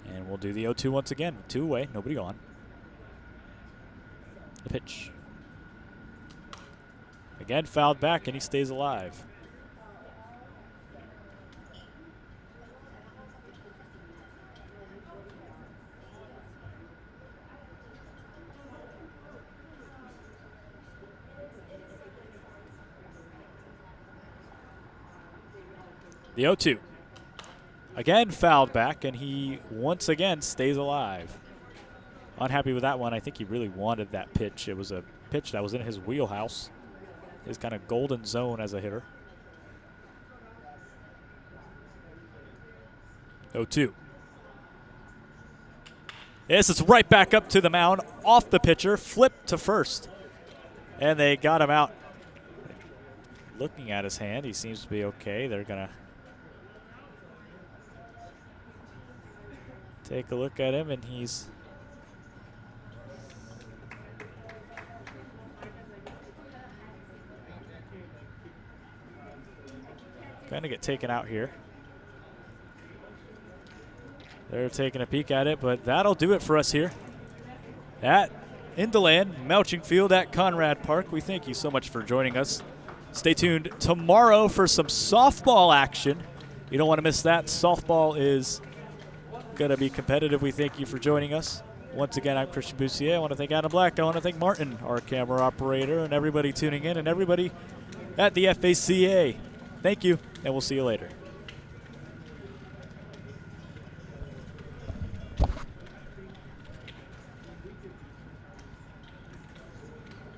And we'll do the 0-2 once again. 2 away, nobody on. The pitch. Again, fouled back, and he stays alive. The 0-2. Again, fouled back, and he once again stays alive. Unhappy with that one. I think he really wanted that pitch. It was a pitch that was in his wheelhouse, his kind of golden zone as a hitter. 0-2. This is right back up to the mound, off the pitcher, flipped to first. And they got him out. Looking at his hand, he seems to be okay. They're going to take a look at him, and he's going to get taken out here. They're taking a peek at it, but that'll do it for us here at Indeland Mouching Field at Conrad Park. We thank you so much for joining us. Stay tuned tomorrow for some softball action. You don't want to miss that. Softball is going to be competitive. We thank you for joining us. Once again, I'm Christian Boussier. I want to thank Adam Black. I want to thank Martin, our camera operator, and everybody tuning in, and everybody at the FACA. Thank you, and we'll see you later.